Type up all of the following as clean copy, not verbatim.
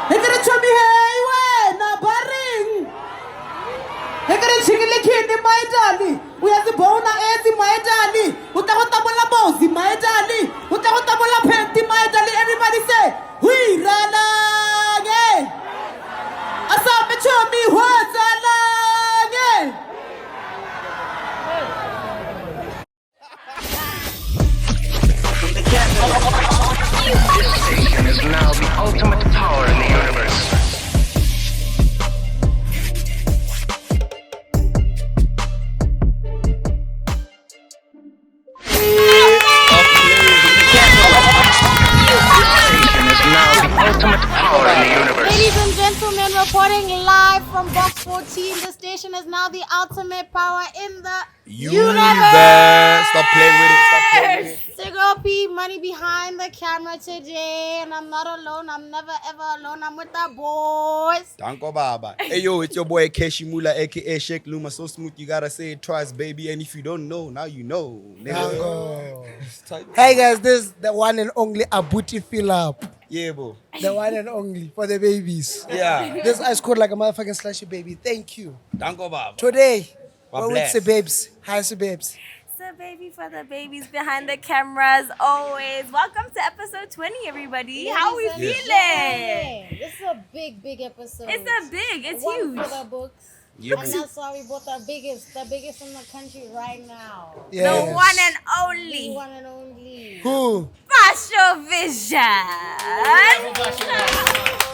Rekere chomi hey wena baring. Rekere chikile kindi maidali. Uyazibona ezi maidali. Utakotabola bozi maidali. Utakotabola penti maidali. Everybody say, "Hui rala nge." Asabe chomi huazala nge. This station is now the ultimate power in the universe. Ladies and gentlemen, reporting live from Box 14. The station is now the ultimate power in the universe. Stop playing with it. Stop playing with it. Sghubu, money behind the camera today, and I'm not alone. I'm never ever alone. I'm with the boys. Danko Baba. Hey yo, it's your boy Keshi Muller, aka Sheikh Luma. So smooth, you gotta say it twice, baby. And if you don't know, now you know. Danko. Hey guys, this is the one and only Abuti fill up. Yeah, bro. The one and only for the babies. Yeah. This ice cold like a motherfucking Slushy baby. Thank you. Danko Baba. Today, God we're with bless. the babes. Hi, the babes. So baby for the babies behind the cameras always. Welcome to episode 20, everybody. How are we Ladies and feeling? gentlemen, this is a big episode. It's one huge. for the books. Yep. And that's why we bought the biggest in the country right now. The Yes. one and The only one and only. Who? Basho Vision. Welcome, Basho.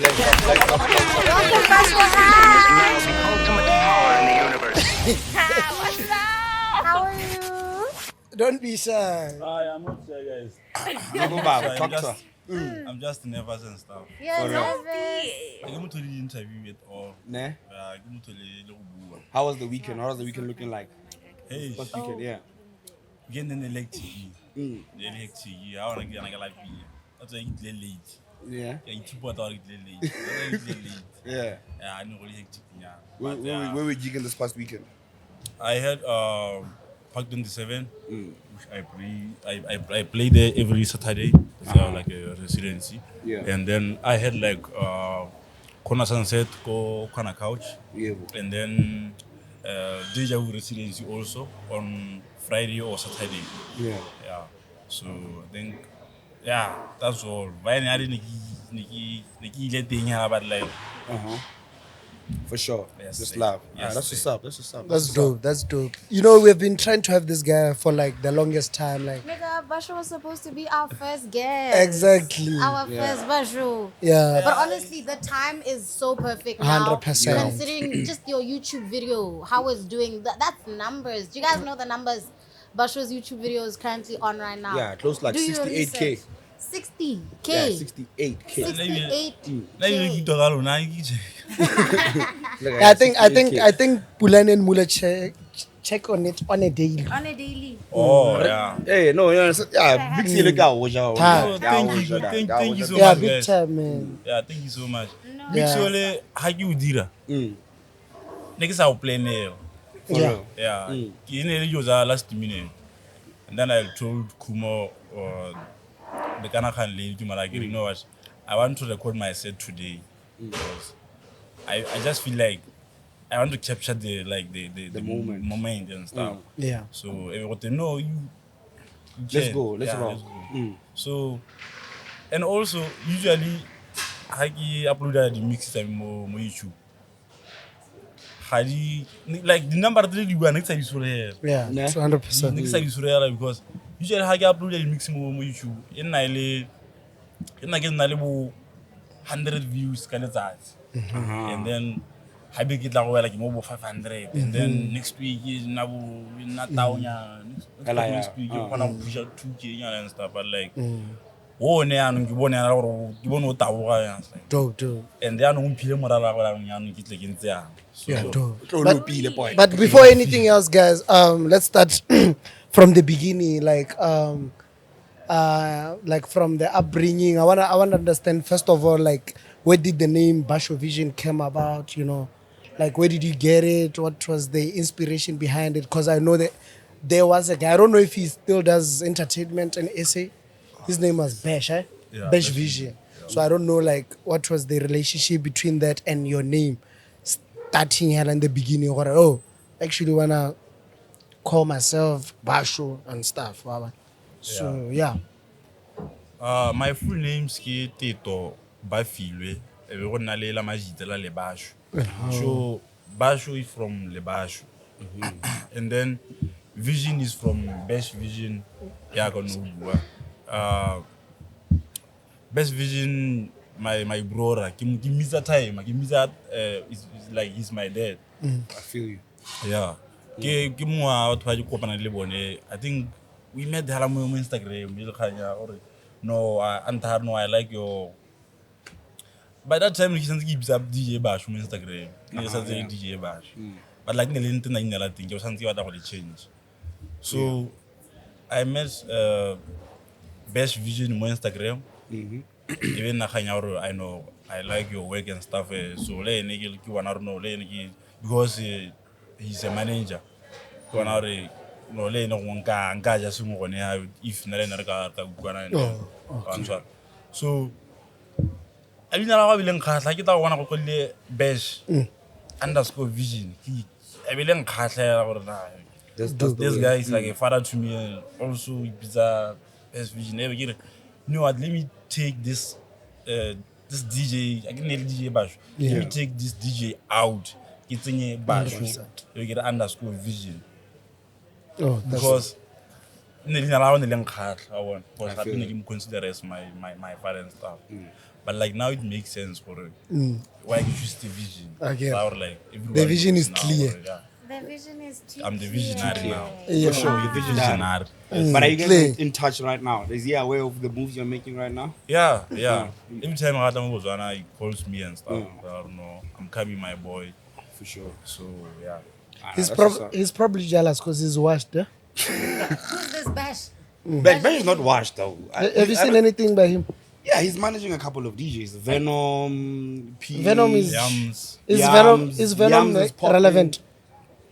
The ultimate power in the universe. What's up? How are you? Don't be shy. I'm not sure, guys. Danko Baba. Talk to her. I'm just nervous and stuff. You're nervous. I came to the interview at all. Nah. I came to the How was the weekend? How was the weekend looking like? Hey, First weekend, yeah. getting an electric. The electric. I want to get like that's why I get late. Yeah. Yeah, you keep out late. That's why I get late. Yeah. Yeah, I know really hectic. Yeah. Where were you gigging this past weekend? I had Park 27, which I play there every Saturday. It's like a residency. Yeah. And then I had like Kona Sunset, Kona Couch. Yeah, bro. And then Deja Vu Residency also on Friday or Saturday. Yeah. Yeah. So I think, yeah, that's all. But I didn't let things about like. For sure. Yes, Just sir. love. Yes, That's sir. what's up. That's what's up. That's dope. That's dope. You know, we've been trying to have this guy for like the longest time. Like, Nigga, Basho was supposed to be our first guest. exactly. Our first Basho. Yeah. But honestly, the time is so perfect now. 100%. Considering just your YouTube video, how it's doing, that's numbers. Do you guys know the numbers? Basho's YouTube video is currently on right now. Yeah, close like Do your 68K. research. 60K. Yeah, 68K. 68K. Now you talk about now you Look, I think 68K. Pulane and Muller check on it on a daily. On a daily. Oh yeah. Hey, no, yeah, big deal. Thank you so Yeah, much, big guys. time, man. Yeah, thank you so much. No. Big Yeah. Sole, how you did Next I'll play now. Yeah. Yeah. You know, it was our last minute. And then I told Kumo the Ghana can leave, you know what? I want to record my set today because I just feel like I want to capture the moment and stuff. Yeah. So everyone to know you. Let's can. go. Let's Yeah, roll. let's go. So, and also usually I upload the mixes on YouTube. Like the number that you are next time you saw here. Yeah. Nah. 200%. Next time you saw here because usually I upload the mix on YouTube. In I get 100 views kind of that. And then I be get like more 500. And then next week is now not down. Next week you wanna push out 2K and stuff. But like, oh, Dope. and they are no people more Yeah, dope. But But before anything else, guys, let's start from the beginning, like from the upbringing. I wanna understand first of all, like, where did the name Basho Vision come about? You know, like, where did you get it? What was the inspiration behind it? Because I know that there was a guy. I don't know if he still does entertainment and essay. His name was Bash, Yeah, Bash Bash Vision. So I don't know like what was the relationship between that and your name starting here in the beginning. Or actually wanna call myself Basho and stuff. So yeah. My full name is Toto Bafilwe. We go na le la majitela le Basho. So Basho is from le Basho. And then Vision is from Basho Vision. Best Vision, my brother. Give me that time. Give me that. It's like he's my dad. I feel you. Yeah. Give me what you call I think we met the on Instagram. No, I like your. By that time, he gives up DJ Bash on Instagram. DJ Bash. But like the LinkedIn, thing, was something that would change. So I met Best Vision on Instagram. Even I know I like your work and stuff. So because he's a manager. So I didn't know I get one of the best underscore vision. I believe this guy is like a father to me, and also he's a best vision. No, let me take this this DJ. I can name DJ Basho. Let me take this DJ out. It's in a Basho. You get underscore vision. Because I want consider as my father and stuff. But like now it makes sense for why you choose the vision. Okay. So like The vision is clear. The vision is too I'm the visionary now. Yeah. For sure, you're the visionary. But are you guys in touch right now? Is he aware of the moves you're making right now? Yeah. Every time I was on, he calls me and stuff. I don't know. I'm coming, my boy. For sure. So yeah. He's probably jealous because he's washed. Eh? Who's this Bash? Bash is not washed though. Have you seen anything by him? Yeah, he's managing a couple of DJs. Venom, P. Venom is Yams. is Venom Yams is popping. relevant?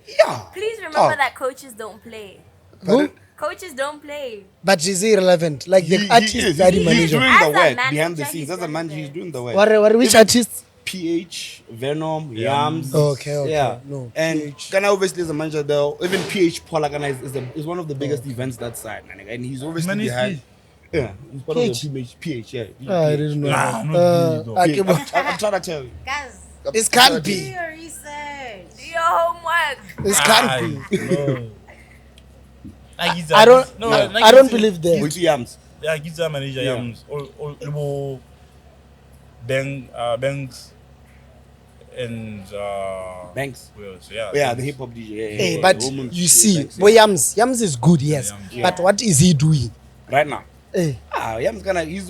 Yeah. Please remember that coaches don't play. Who? Coaches don't play. But is he relevant? Like the artist that he He's manages. doing As the a work manager, behind the he's scenes. As a manager, he's doing the work. Which artist? PH, Venom, Yams. Okay. Yeah. No. And PH. Kana obviously is a manager though. Even PH Paula Kana is one of the biggest events that side, man. And he's obviously Man, behind. Yeah, he's part PH. of the PH. Yeah. I didn't know. Nah, not really, though. I'm trying to tell you. Guys, It can't do be. your research. Do your homework. It can't be. No. I don't believe that. With Yams. Yeah, Giza manager Yeah. Yams. All Banks and Banks. who else? Yeah. Yeah, the hip hop DJ. Hey, Yeah, but Women's you DJ, see, Banks, boy, Yams is good, yes. Yeah. But what is he doing? right now. Hey. Yams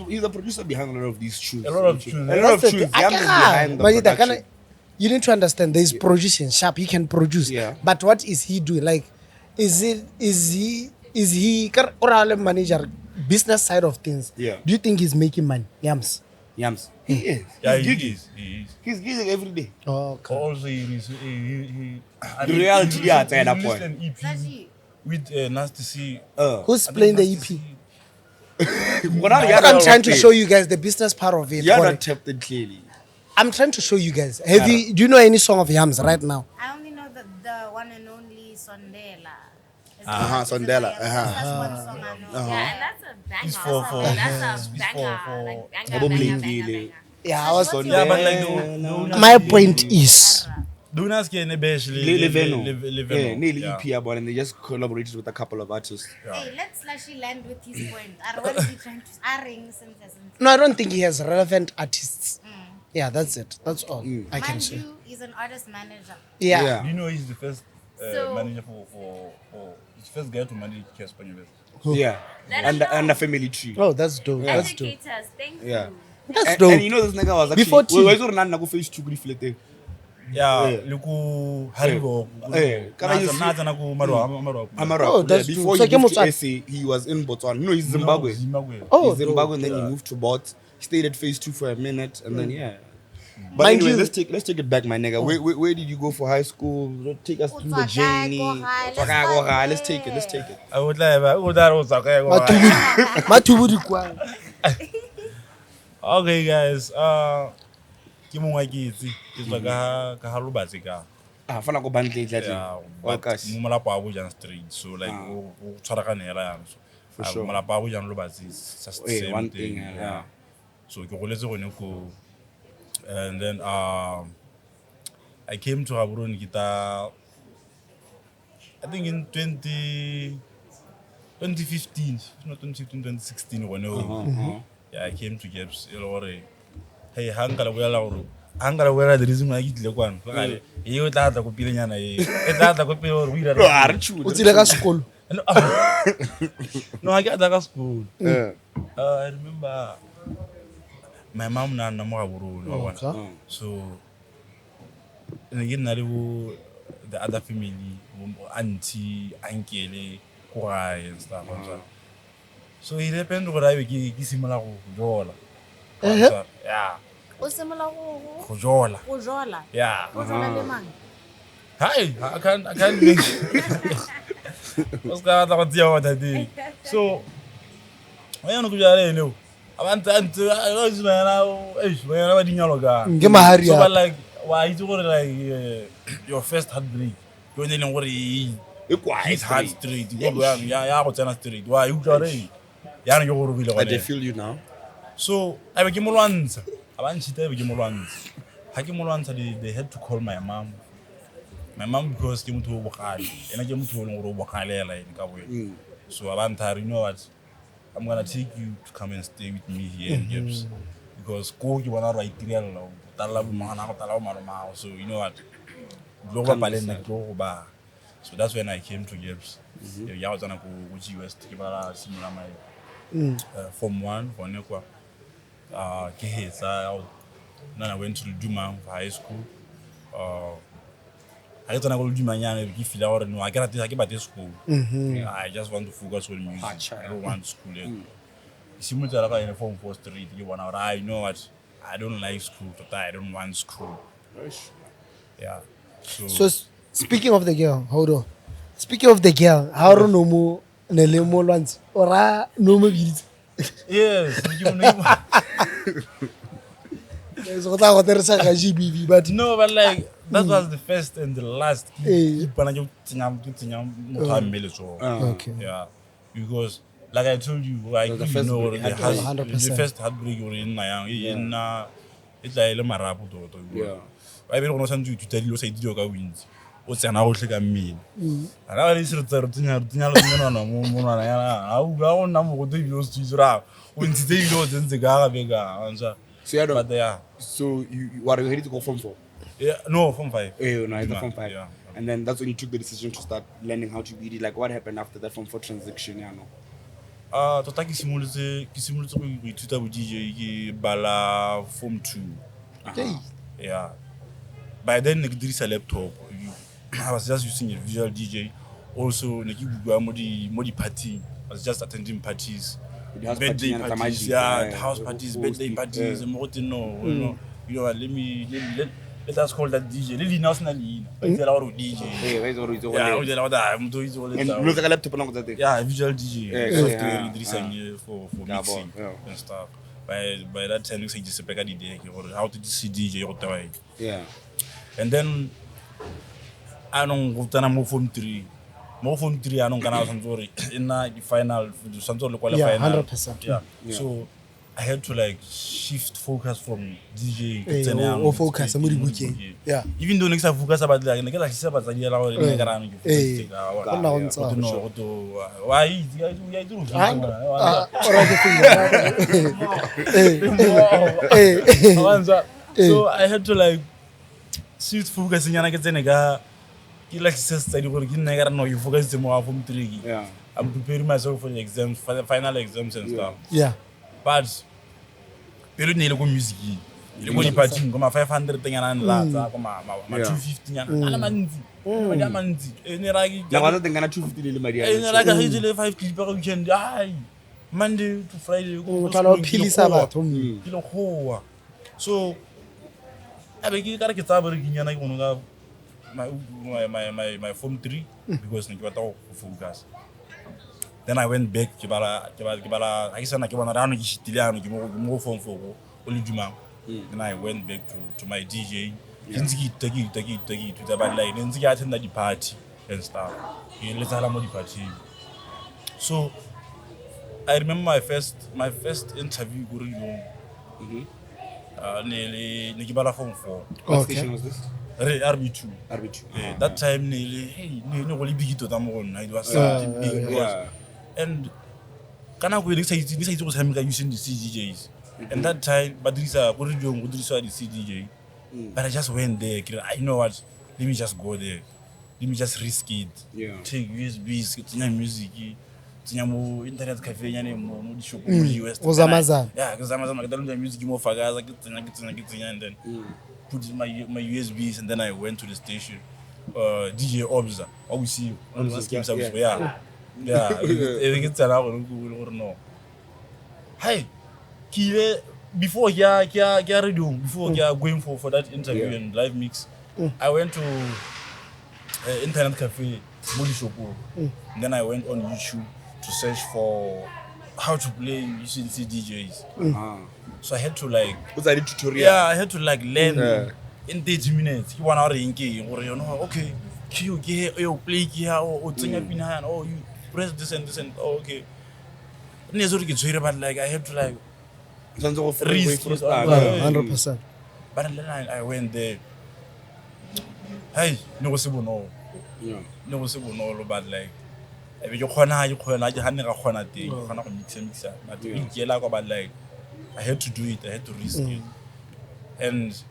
he's a producer behind a lot of these tunes. A lot of tunes. A lot of That's the tunes. thing. Yams is behind the production. You need to understand there is producing sharp. He can produce. Yeah. But what is he doing? Like, is he manager business side of things? Yeah. Do you think he's making money? Yams. Yams. He is. Yeah, He's he gigging. is. He is. He's gigging every day. Okay. Also, he The reality, yeah, at that point. An EP Sashi, with Nasty C. Who's playing the EP? I'm trying to show you guys the business part of it. You're For not it. tapped in clearly. I'm trying to show you guys. Do you know any song of Yams right now? I only know the one and only Sondela. Sondela. That's one song I know. Yeah, and that's a banger. It's for- That's a it's banger. for- Like banger, Probably banger, Ngile. banger. Yeah, I was. Yeah, but like My point is, don't ask any best Venom. Venom. Nearly EP about, and they just collaborated with a couple of artists. Hey, let Slushy land with his point. What is he trying to since no, I don't think he has relevant artists. Yeah, that's it. That's all I can Mind say. you, he's an artist manager. Yeah. Do you know he's the first So- manager for he's the first guy to manage Spaencer? Yeah. Let us And know. a family tree. Oh, that's dope. That's dope. Educate us. Thank you. Yeah. That's And dope. you know this nigga was actually Before T. why is it not face to reflect? Yeah, Yeah. Luku Haribo. Can I use- Marwa. Amara, Oh, that's before true. he So moved to Kemotswana. SA, he was in Botswana. No, he's Zimbabwe. Zimbabwe. Oh, He's Zimbabwe, and then he moved to Bot. He stayed at phase 2 for a minute, and then yeah. But Mind anyway, you- let's take it back, my nigga. Where did you go for high school? Take us through the Utswakai, journey. go high, let's Utswakai, go go high. Let's there. take it. Let's take it. I would like that was okay. Matubudi kwa. Okay, guys. Ke mongwe ke itse ke tswa ka ha Lobatse ka. Fana go bandle tla Yeah, but but Molapowabojang street. So like o tshwara ka nela yana. For sure. Molapowabojang Lobatse is just the same one thing. thing, Yeah. So ke goletse gone ko, and then I came to Gaborone kita, I think in 2015, not 2015, 2016 when yeah, I came to Gaps. Hey, hangala wela the reason why I get one. You tata ko pile nyana e. Tata ko pile or wira. O tsile ka sekolo. No, I got that school. I remember my mom na mo Gaborone. So and again the other family, auntie, uncle, kurai and stuff. So it happened what I be similar to Jola. Yeah. O similar Jola. go jola. Yeah. Go jola le mang? Hi, I can't make what's going on what I did. So I don't know abantu I was man Nge mahari so ya. but like why you like your first heartbreak you know what it's hard street you go ya go tsena street why you tshware ya re go go bile I gone feel you now. so I be ke molwantsha abantshita be ke molwantsha ha ke molwantsha they had to call my mom because ke motho o bogale ena ke motho o leng gore o bogalela ene ka boe so abantari you know what I'm gonna take you to come and stay with me here in Gibbs because go you wanna write real tala mana tala mama so you know what global balena go ba so that's when I came to Gibbs ya was gonna go which West ke bala simula my form 1 for nekwa ke hetsa then I went to Duma high school I get to go do my yana feel out no I get to school I just want to focus on music I don't want school simultaneously in form 4 street you want out I know what I don't like school I don't want school yeah So speaking of the girl, hold on. Speaking of the girl, how do no mo nelemo lwantsi ora no mo biditse. yes you know So ta go teresa ga GBV but no but like that was the first and the last ipana jo tsenya motho a mmele so okay. yeah because like I told you like the you first know heartbreak, the first heartbreak or in my in it's like le marapo Toto I be go no santse you tell you say di ka wins o tsena go hle ka mmele ara le sire tsenya lo mo na ya a u ga ona mo go di yo tsira o ntse di lo tsenze ga ga bega anza So yeah, but yeah so you are ready to go form 4? yeah no from 5 No, it's the form 5. yeah. And then that's when you took the decision to start learning how to beat it. Like what happened after that form 4 transition? Yeah, no. Tota ke simolotse go ithuta bo DJ ke bala form 2 Okay. yeah by then ne ke dirisa laptop I was just using a visual DJ also ne ke bua mo di party I was just attending parties birthday parties house parties birthday parties mo go no you know what, let us call that DJ le now sna leina ba tsela gore DJ yeah o dela wada mo to itse go And letsa you look like a laptop now that yeah visual DJ software yeah. dirisang for mixing and stuff by that time we say just peka di day ke gore how to see DJ go tawa Yeah. and then anong go tsana mo form 3 anong kana santsore ina di final santsore le kwala Yeah, final 100%. yeah so I had to like shift focus from DJ o focus mo di bukeng. Yeah. even though next I focus about like ne ke la sisa batsa di la gore ne ka rana ke focus Go na go ntsa. go to why ya do Ora ke so I had to like shift focus nyana ke tsene ka ke like sister di gore ke nna ka rana you focus mo wa form 3 Yeah. I'm preparing myself for the exams for the final exams and stuff Yeah. but pero ne le go music le go di party go ma 500 nyana la tsa go ma 250 nyana ala mantsi madi a mantsi ne ra ke Now what thing gonna 250 le madi. ne ra ka hijile 5 clip ka weekend ai Monday to Friday O tla no philisa batho. ke lo khoa so abe ke ka re ke tsa bere ke nyana ke bona ka my form 3 because ne ke batla go focus Then I went back. I guess I came around and form for only Juma. Then I went back to my DJ. Take it to the bad line. Then I attended the party and stuff. Let's have the party. So I remember my first interview going on. Nearly form 4. What station was this? RB2. RB2. That time nearly really big to them on. It was something big. And can I go this was having using the CDJs. And that time, but these are the CDJ. But I just went there. I know what. Let me just go there. Let me just risk it. Take USBs, get music. Internet cafe US. Was Amazon? Yeah, because Amazon get the music more fagaza, and then put my USBs, and then I went to the station. DJ Obza, obviously, yeah. Everything it's around or no. Hey, Kile before going for that interview and live mix, I went to internet cafe, then I went on YouTube to search for how to play using DJs. So I had to What's that tutorial? Yeah, I had to learn in 30 minutes. You 1 hour in game, or okay, you play here, or you press this and okay. But I had to risk 100%. But then I went there. Hey, no no, but you I had to do it. I had to risk it, and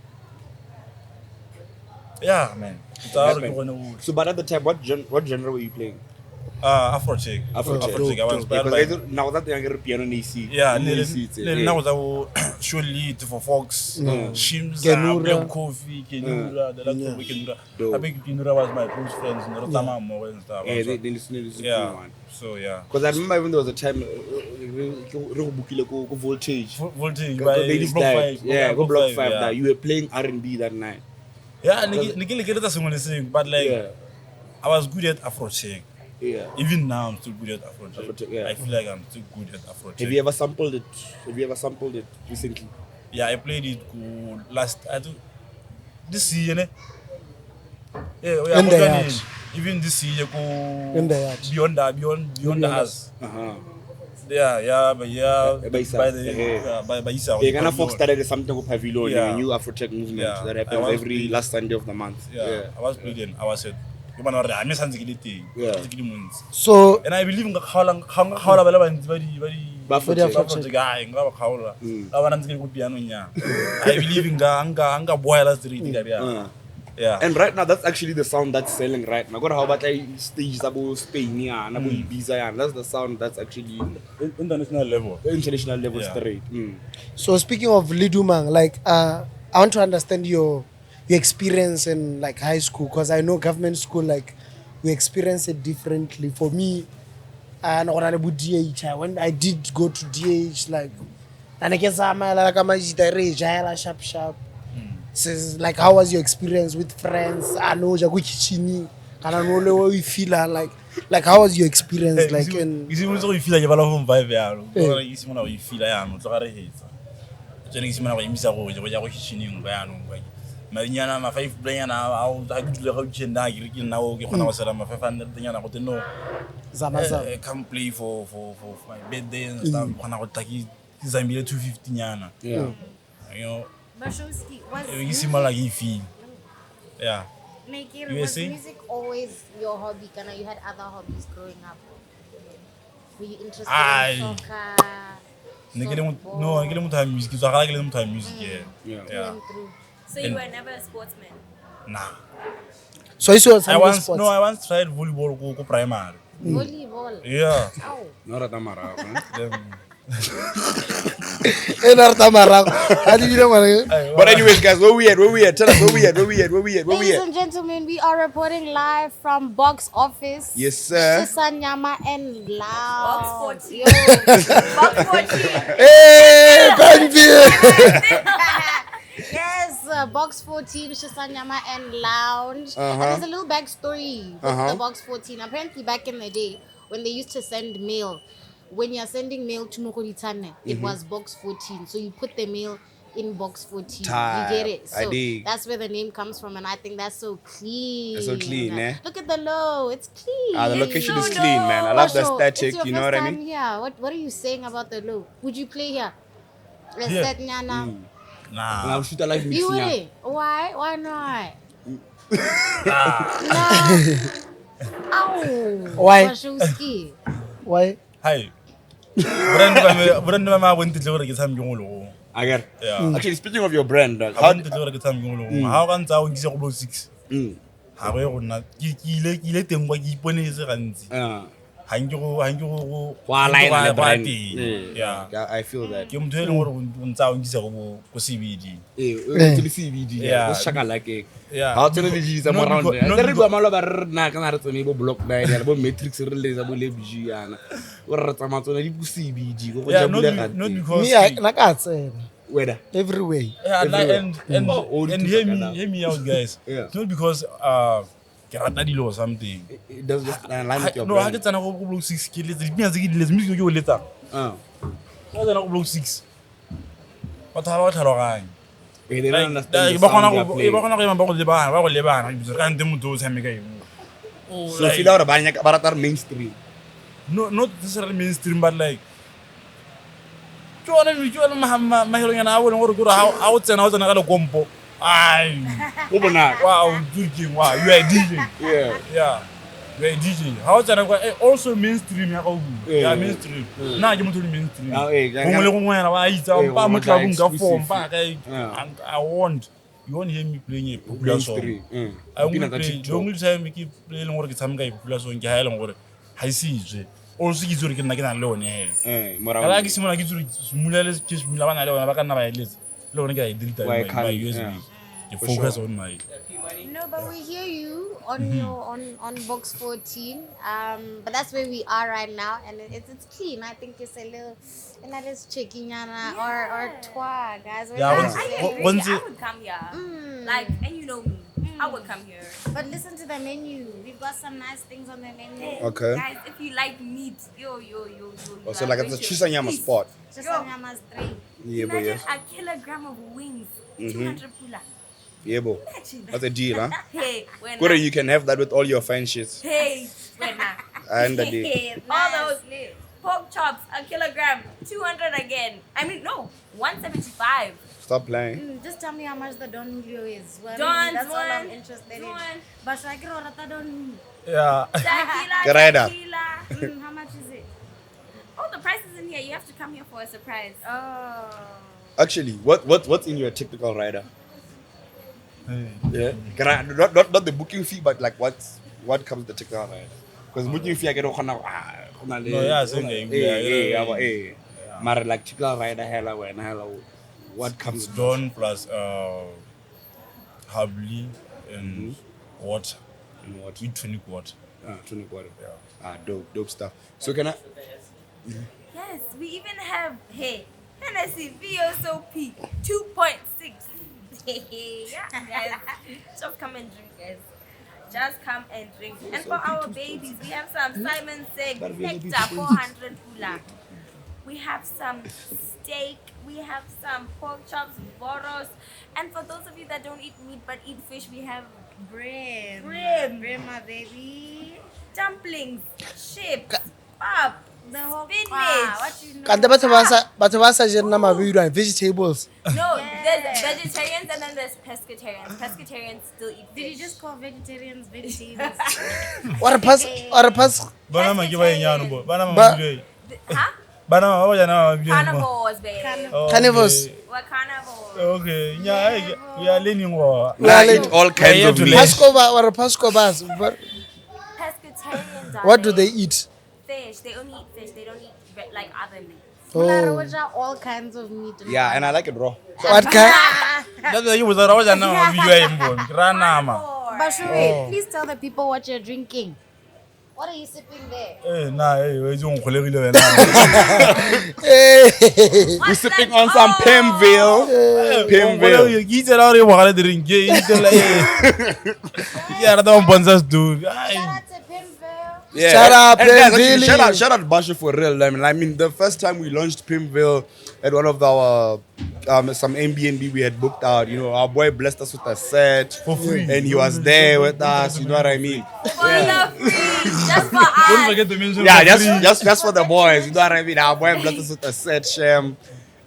yeah, man. So, but at the time, what genre were you playing? Afro-tech. I was inspired by. Now that you're piano AC. Yeah, now was show lead for Forex, Shimza, Black Coffee, Kenura, the last of Kenura. I think Kenura was my close friends in Rotama and stuff. Yeah, they listen to this one. So yeah. Because I remember even there was a time, Voltage. Voltage Go by Ladies Block Dive. 5. Yeah, go Block 5. Yeah. That you were playing R&B that night. Yeah, Nikki get that someone saying, but I was good at Afro-tech. Yeah. Even now, I'm still good at Afro-tech. Afro-tech, yeah. I feel like I'm still good at Afro-tech. Have you ever sampled it recently? Yeah, I played it last. This year, yeah, In the yard. even this year, In the yard. beyond us. Yeah, by Isa. They're gonna Fox started something with Pavilion, Yeah. a new Afro-tech movement Yeah. that I happens was every playing- last Sunday of the month. Yeah, I was playing. I was said, I miss Hanzikility. So, And I believe in how long Afro-tech. guy, I believe in Ganga boilers the yeah. And right now, that's actually the sound that's selling right now. Got how about stage about Spain, yeah, and about Ibiza, yeah. That's the sound that's actually International level. international level Yeah. straight. so speaking of Lidumang, I want to understand your experience in high school, because I know government school we experience it differently. For me, and DH, when I did go to DH, and I guess I'm sharp. Says how was your experience with friends? I know Jaguichini, and I know what you feel how was your experience in You see, when you feel like you're from vibe, you see when you feel like I'm sorry. You see when you miss a road, you're kitchening, Mariana, my 5 playing now, I could do the now, when I was at my 500 thing, and I want to know. Zamaza? Come play for my birthday and stuff. When I was like, Zambia 250 yana. Yeah. You know, Bashoski, you see more like you feel. Yeah. Rekere, You was see? Music always your hobby? Kana you had other hobbies growing up? Were you interested Aye. in soccer? softball? No, I get them time music. So I get them time music. Yeah. Went through. So you were never a sportsman? Nah. So you saw some sports? I once tried volleyball go primary. Volleyball. Yeah. Ow. Not at Amara. But anyways, guys, where we at? Tell us where we at? Ladies and gentlemen, we are reporting live from box office. Yes, sir. Yama and Loud. Box 14. Yo. Box 14. Hey, Pimville! Yes, box 14, Yama and Lounge. And there's a little backstory with the box 14. Apparently, back in the day, when they used to send mail, when you're sending mail to Mokolitane, it was box 14. So you put the mail in box 14. Type. You get it? I So dig. that's where the name comes from, and I think that's so clean. That's so clean, eh? Look at the low. It's clean. The location so is clean, man. I love the Basho, aesthetic. it's your You know first what I time mean? here. What are you saying about the low? Would you play here? Let's Yeah. set Nyana. Nah. I'll shoot a live mix You now. wouldn't? Why? Why not? Ow. Why? Bashoski. Why? Hi. Brand ba ma bontle gore ke tshameke mo lo. I get it. Yeah. Actually, speaking of your brand, dog, Ha how bontle gore ke tshameke mo lo. Ha o ka ntsa o nkise go blow 6. Ha go go nna ke ile teng kwa ke iponetse gantsi. Ha nke go align le brand. Yeah. I feel that. Ke motho e leng gore o ntsa o nkise go CBD. To the CBD. Yeah. What's shaka like it? Yeah. How to the G's I'm Not around because- there. not There go because- amalo ba rena kana re tsone bo block by there bo matrix re le za bo le BG yana. O re tsama tsone di CBD go Yeah, jabula not ga. because Me, I like I said, Whether every way. yeah, like, and Oh, and the hear two now. me out, guys. Yeah. It's not because ke rata dilo or something. it does just align with your No, ha ke brand. tsana go block 6 ke letse di tse ke di letse music ke o letsa. Ha tsana go block 6. Batho ha ba tlhaloganye. They don't Like, understand the ba sound gona they are go playing. ba go lebana ke bitsa ka nte motho o tshameka eng. So feel out ba nyaka ba rata mainstream. No, not necessarily mainstream, but like Joana mahironyana a bone gore kore ha o tsena ka le kompo. Ai. Go bona. Wow, drinking. Wow, you are a DJ. Yeah. Yeah. You are a DJ. How tsena kwa also mainstream ya go. Yeah. Yeah, mainstream. Na ke motho le mainstream. Ah, eh, Go le go ngwana ba itsa Eh, pa go mo tla tla go nka exclusive. form pa ka Yeah. I want you won't hear me playing a popular song. Mainstream. I Pina won't tsa play. TikTok. The only time ke play le gore ke tshameka a popular song ke ha ele gore ha isitswe. Also ke tsore ke nna ke na le one he. Mara. Ka ke simona ke tsore simula le ke simula bana le one ba ka nna ba eletse. Le one ke a delete Why my can't- USB. yeah. You For focus sure. on my No, but we hear you on your on box 14. But that's where we are right now, and it's clean. I think it's a little, and that is checking or twa guys. We're Yeah, not once- I there. agree. Once I it- would come here. Like, and you know me. I would come here. But listen to the menu. We've got some nice things on the menu. Okay. Guys, if you like meat, yo. Oh, so like it's a choose Yama Please. spot. Just Yo. on Yama's 3. Yeah, boy. Imagine Yes. a kilogram of wings. 200 pula. Yeah, boy. Imagine. That's a deal, huh? Hey, when Good, you can have that with all your fine shits. Hey, when And the day. all those pork chops, a kilogram, 200 again. I mean, no, 175. Stop playing. Just tell me how much the Don Julio is. Well, Don, that's all I'm Don, interested in. Don. But I can order Don. yeah. Tequila, Rider. tequila. How much is it? Oh, the price is in here. You have to come here for a surprise. Oh. Actually, what's in your typical rider? Yeah. Not the booking fee, but like what comes with the typical rider? Because booking fee I get No, yeah, same thing. Yeah. Mara like typical rider hella what comes It's Dawn plus Habli and water. in what? With 20 watt. 20 quarter. Yeah. Dope stuff. So can I Yes, we even have, hey, Hennessy VSOP 2.6. Yeah, guys. Just come and drink, guys. Just come and drink. And for our babies, we have some Simon Seg Hector 400 pula. We have some steak. We have some pork chops, boros. And for those of you that don't eat meat but eat fish, we have Brim. Brim. Brim, my baby. dumplings, chips, pap, The whole spinach. what you know? Kante batho ba sa jeng nama beirang vegetables. No, there's vegetarians and then there's pescatarians. Pescatarians still eat Did you fish. just call vegetarians vegetables? Or pass Bana ma ke ba yenyano bo. Bana ma Ba- bile. Huh? Bana ma ba jana ma bile. Carnivores, babe. carnivores. We're carnivores. Okay, nya we are learning wa. We are I eat all kinds Yeah, of to meat. learn. Pasco bars. Pescatarians. What do they eat? Fish. They only eat fish. They don't eat like other meat. Mularo, Oh. which are all kinds of meat. Yeah, and I like it raw. What kind? That's why you was ra jana ma bile yembo. Rana ma. Basho, wait, please tell the people what you're drinking. What are you sipping there? Na we jo nkholegile wena. Hey. We're sipping on some Pimville. Pimville. Ke itse re bogale drink ke itse la e. Ya rata mo bontsas dude. Shout out to Pimville. Yeah. Shout out, And guys, actually, Pimville. shout out Basho for real. I mean, the first time we launched Pimville at one of our some Airbnb we had booked out, you know, our boy blessed us with a set For free. and he was there with us. You know what I mean? For the free, just for Don't us. forget to mention Yeah, for free. just for the boys. You know what I mean? Our boy blessed us with a set, Shem.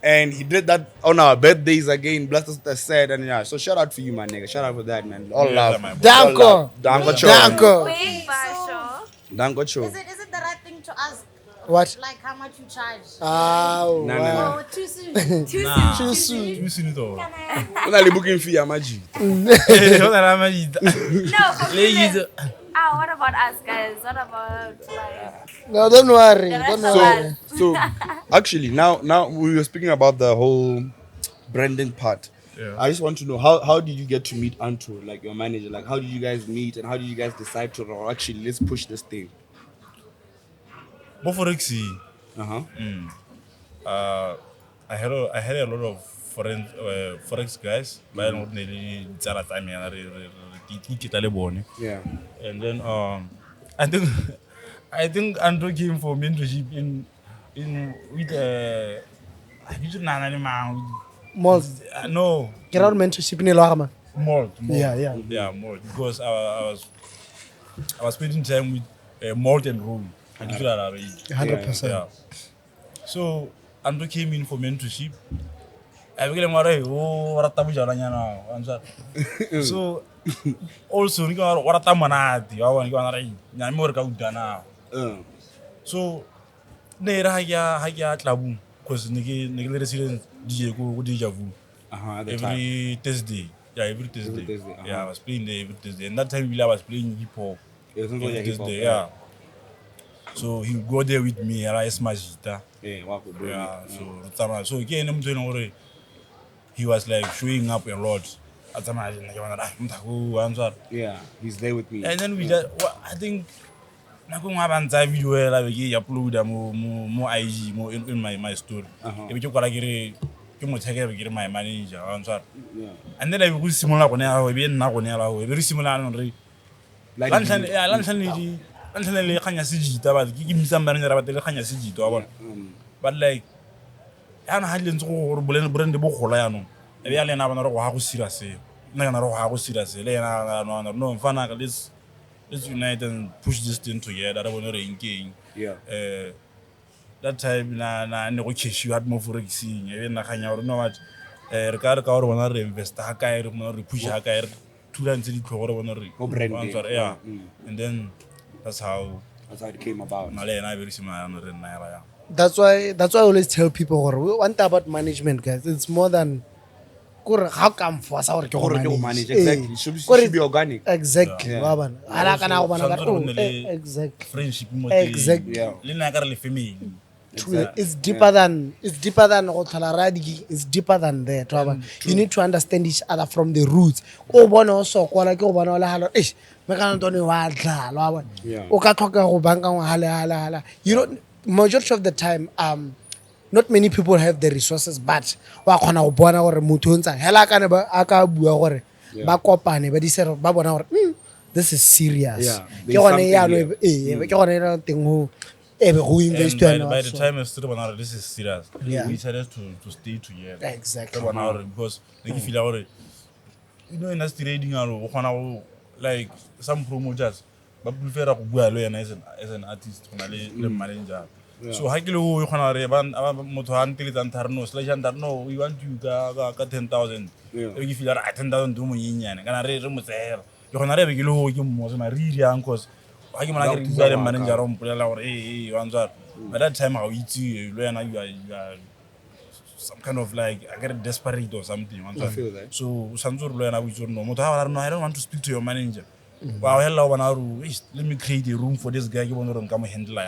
And he did that on our birthdays again, blessed us with a set. And yeah, so shout out for you, my nigga. Shout out for that, man. All Yeah, love. my boy. Danko. Danko. Danko. Big Basho. Danko. Is it the right thing to ask? What? Like how much you charge? Oh, Nah, wow. nah. Oh, too soon. Too Nah. soon. Too soon. You seen it all. Only booking fee, Amaji. No, for real. What about us, guys? What about like? No, don't worry. The Don't rest of worry. us? So actually, now we were speaking about the whole branding part. Yeah. I just want to know how did you get to meet Anto, like your manager? Like how did you guys meet and how did you guys decide to actually let's push this thing? But Forex, Uh-huh. I had a lot of Forex guys. But Yeah. and then I think Andrew came for mentorship in with Mold. no Get out mentorship in Elorama. Mold. Yeah. Mold, because I was spending time with Mold and Room. 100%. Yeah. So Andrew came in for mentorship. I began so also what a manati. I want to so near Hagia Tlabum, because Nigel resident DJ go deja vu At the time. every Thursday. Yeah, every Thursday. Thursday, Yeah, I was playing there every Thursday. And that time I was playing hip hop. Yeah, something like Every hip hop, Thursday, yeah. yeah. So he go there with me, and I smash guitar. Yeah, wow, bro. Yeah, so again, I'm telling you, he was like showing up a lot. Yeah, he's there with me. And then we just, I think, I video like upload more IG more in my story. If you get my manager, Yeah. and then I will similar when I will be very similar. Like But like, I hadn't to brand the book. I really never how serious. No, let's unite and push this thing together. I want to engage. Yeah. That time, no case you had more for seeing. I don't know what. Rekere ka one or invest hakair, push hakair, 2 times in the branding. Yeah. And then that's how it came about. Malay and I very similar. That's why I always tell people one thing about management, guys. It's more than how come for our Manage, exactly. It should be organic. Exactly. Yeah. Exactly. Friendship, Exactly. Yeah. True. It's deeper than it's deeper than that. You need to understand each other from the roots. You know, majority of the time, not many people have the resources, but this is serious. And by the time this is serious, Yeah. we decided to stay together. Exactly. Because you feel you know, in that trading, like some promoters, but prefer to go as an artist, manager. So, how do you no, we want you to 10,000. You feel like 10,000 to me. And I read them with the hair. You're not a kilo, you was my real young cause. I can manager on by that time, how you learn you are some kind of like I get desperate or something. I feel that. So Sanzur learn I don't want to speak to your manager. Wow, hello, let me create a room for this guy. You want to come handle.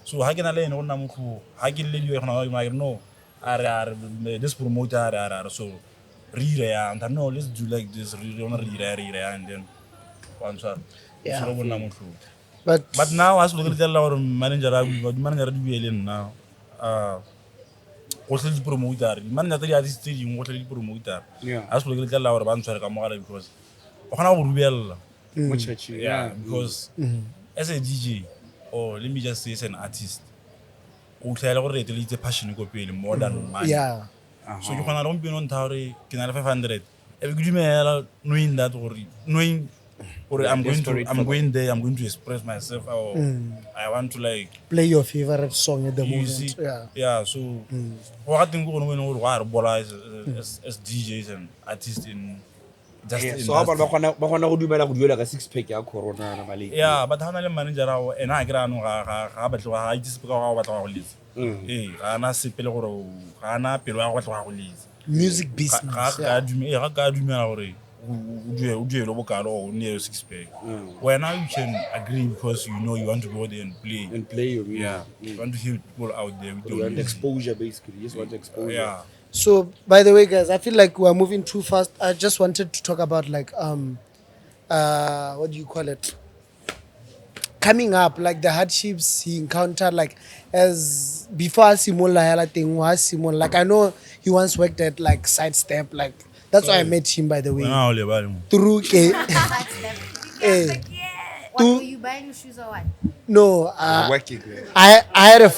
So how can I learn on Namuku? How can you know? This promoter so and no, let's do like this, and then Yeah. But now, as we tell our manager now, what's the promoter? Manager at this stage, what's the promoter? Yeah. As we tell our banter, because Much at you. yeah, because as a DJ, or let me just say as an artist, o tlhaela gore re etele passion ko pele more than money. Yeah. So you gonna be on Tauri, can I 500? If you give knowing that or knowing or I'm going there, I'm going to express myself or I want to like Play your favorite song at the you moment. see, Yeah. so what I think we're going to as DJs and artists in just in So how about bakwana go dumela go duela ka 6-pack ya Corona na mali? yeah, but how many manager and I get no ga batlo ga itse ka ga batla go lisa. Ga na sepele gore ga na pelo ya go batla go lisa. Music business. Ga dumela gore o duelo bokalo o ne 6-pack. Where now you can agree because you know you want to go there and play. And play your music. Yeah, you want to hear people out there with You your want music. exposure basically. You just want exposure. Yeah. So, by the way, guys, I feel like we're moving too fast. I just wanted to talk about like what do you call it? Coming up, like the hardships he encountered, like as before Simula thing was Simon. Like I know he once worked at like Sidestep, like that's why I met him, by the way. Through What were you buying shoes or what? no, Working. I had a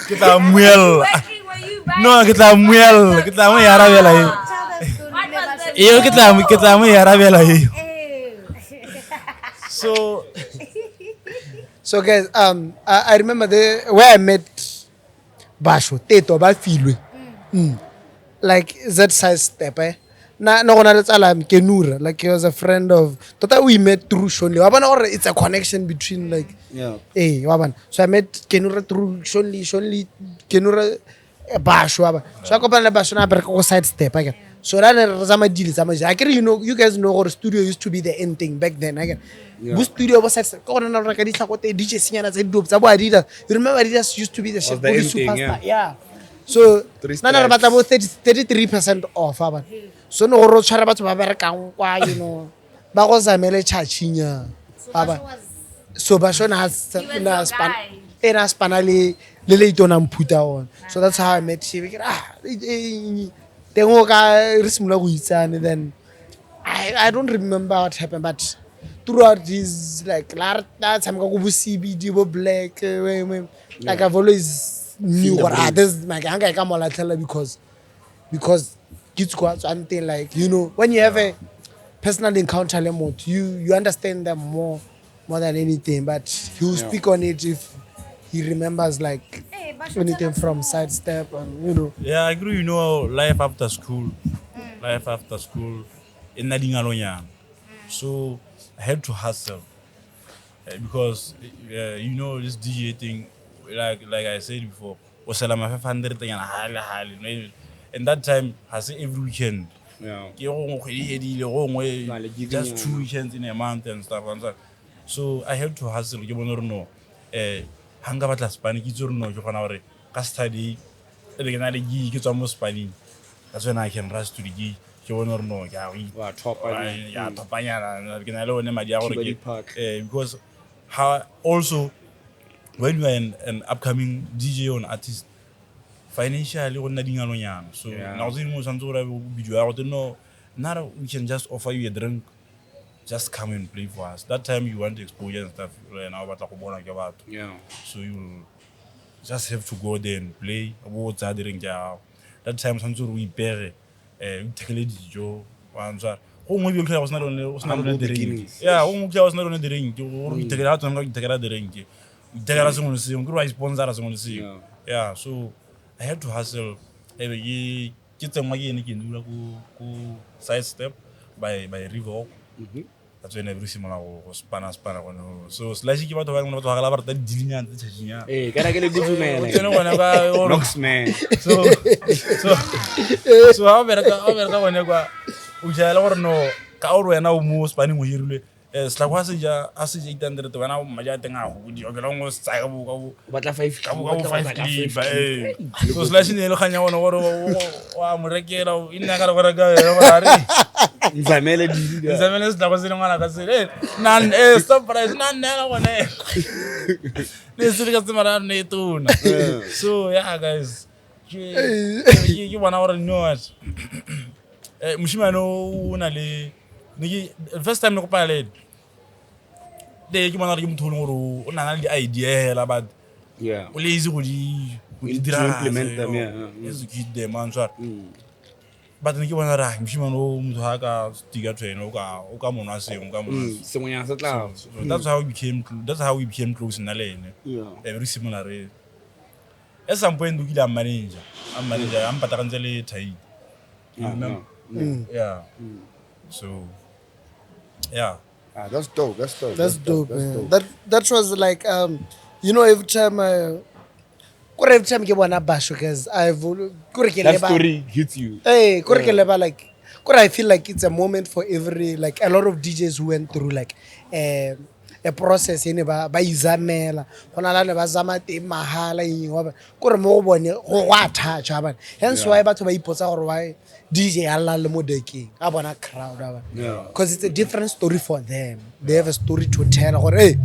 Kita muel. Working, were you buying? No, kita muel. Kita mu yara bela hiyo. Tell the story. What was the Iyo kita mu yara bela hiyo. Ew. So guys, I remember where I met Basho, Toto, Bafilwe. Like that size step, eh? No gonna let alarm Kenura. Like he was a friend of Toto. We met through Shonli. It's a connection between like Waban. So I met Kenura through Shonli Kenura Basho. So I go back to Basho na bereko side step again. So that Zama deal I can you guys know our studio used to be the end thing back then again. Bu studio was side step. Ko na ra ka di tla go te DJ sinyana tse dope tsa bo Adidas. You remember Adidas used to be the shit the end thing, superstar. Yeah. So na re batla bo 33% off aba. So no go tshwara batho ba berekang kwa you know ba go zamele chachinya aba. So Basho has na span ena spanale le itona mputa on. So that's how I met him. Tengo ka re simula go itsane then I don't remember what happened but throughout his like that time go bu CBD bo black like I've always knew what this my ganga ka mola tell because kids go out something like you know when you have a personal encounter lemot you understand them more than anything but he will speak on it if he remembers like anything from Sidestep and you know. Yeah, I agree. You know, life after school in Nadingalonya. So I had to hustle because you know this DJ thing, like I said before, was my 500 and that time I say every weekend. Yeah. Just 2 weekends in a month and stuff and that. So I had to hustle. You know, hanga batla Spanish kitso no go gona gore ka study e be ke na le gi ke tswa mo Spanish that's when I can rush to the gi ke bona no ya topanyana ke na le one madi a gore ke because how also when you are an upcoming DJ or an artist financially go nna dingalonyana so now ze mo santse gore video ya go no now we can just offer you a drink. Just come and play for us. That time you want exposure and stuff. Yeah. So you just have to go there and play. That time sometimes we bear take a little answer. Oh, maybe was not on the ring. Yeah, was not on the ring. You take it out and take it out the ring. Take us on the same. Good sponsor us on the same. Yeah, so I had to hustle. Get some money and do Sidestep by Revoke. That's when every similar was Spana. So Slushy came out of one of the Halabar that Dillian. Hey, can I get a good man? Looks man. So how better when you go? We shall no cow and now more Spanish here. Slawasija, as 800 to an hour, Majating, would you almost Sghubu, but a 5 clip. So Slushy in Lokanya on Rekere in Nagaraga. The melody. The melody that was in one of us. None, stop, but it's not now one. This is customer too. So, yeah, guys, you 1 hour and know it. Mushimano, Nali, the first time no pilot. le ke bona re ke motho gore o nana le idea hela but Yeah. o lazy go di To implement them, yeah. execute them man so but ne ke bona ra mshimane o motho ha ka stick at wena o ka mona seng o ka mona Sengwenyana se tla. so that's how we became close na le ene very similar at some point ukile am manager am patakantse le tai you remember yeah so yeah That's dope. That's dope, man. That was like you know, every time ke bona Basho, cause That story hits you. Hey, like, I feel like it's a moment for every, like, a lot of DJs who went through like a process in ba izamela gona la ne ba zama te mahala eng wa kore mo go bone go wa touch ba hence why batho ba ipotsa gore why DJ alla le mo dekeng a bona crowd ba because it's a different story for them. They have a story to tell gore hey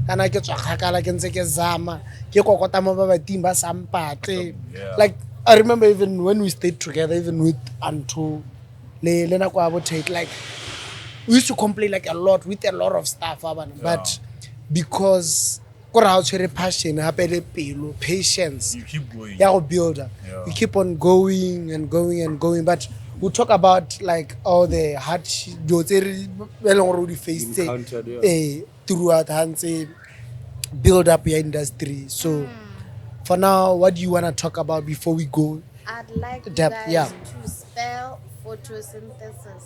kana ke tswa khakala ke ntse ke zama ke kokota mo ba bating ba sampate. Like I remember even when we stayed together, even with Anto le na kwa bo take, like we used to complain like a lot with a lot of stuff, but because passion, patience, you keep going builder, you keep on going and going and going. But we talk about like all the hardships we faced throughout build up your industry. So for now, what do you want to talk about before we go? I'd like you Depth, guys yeah. to spell photosynthesis.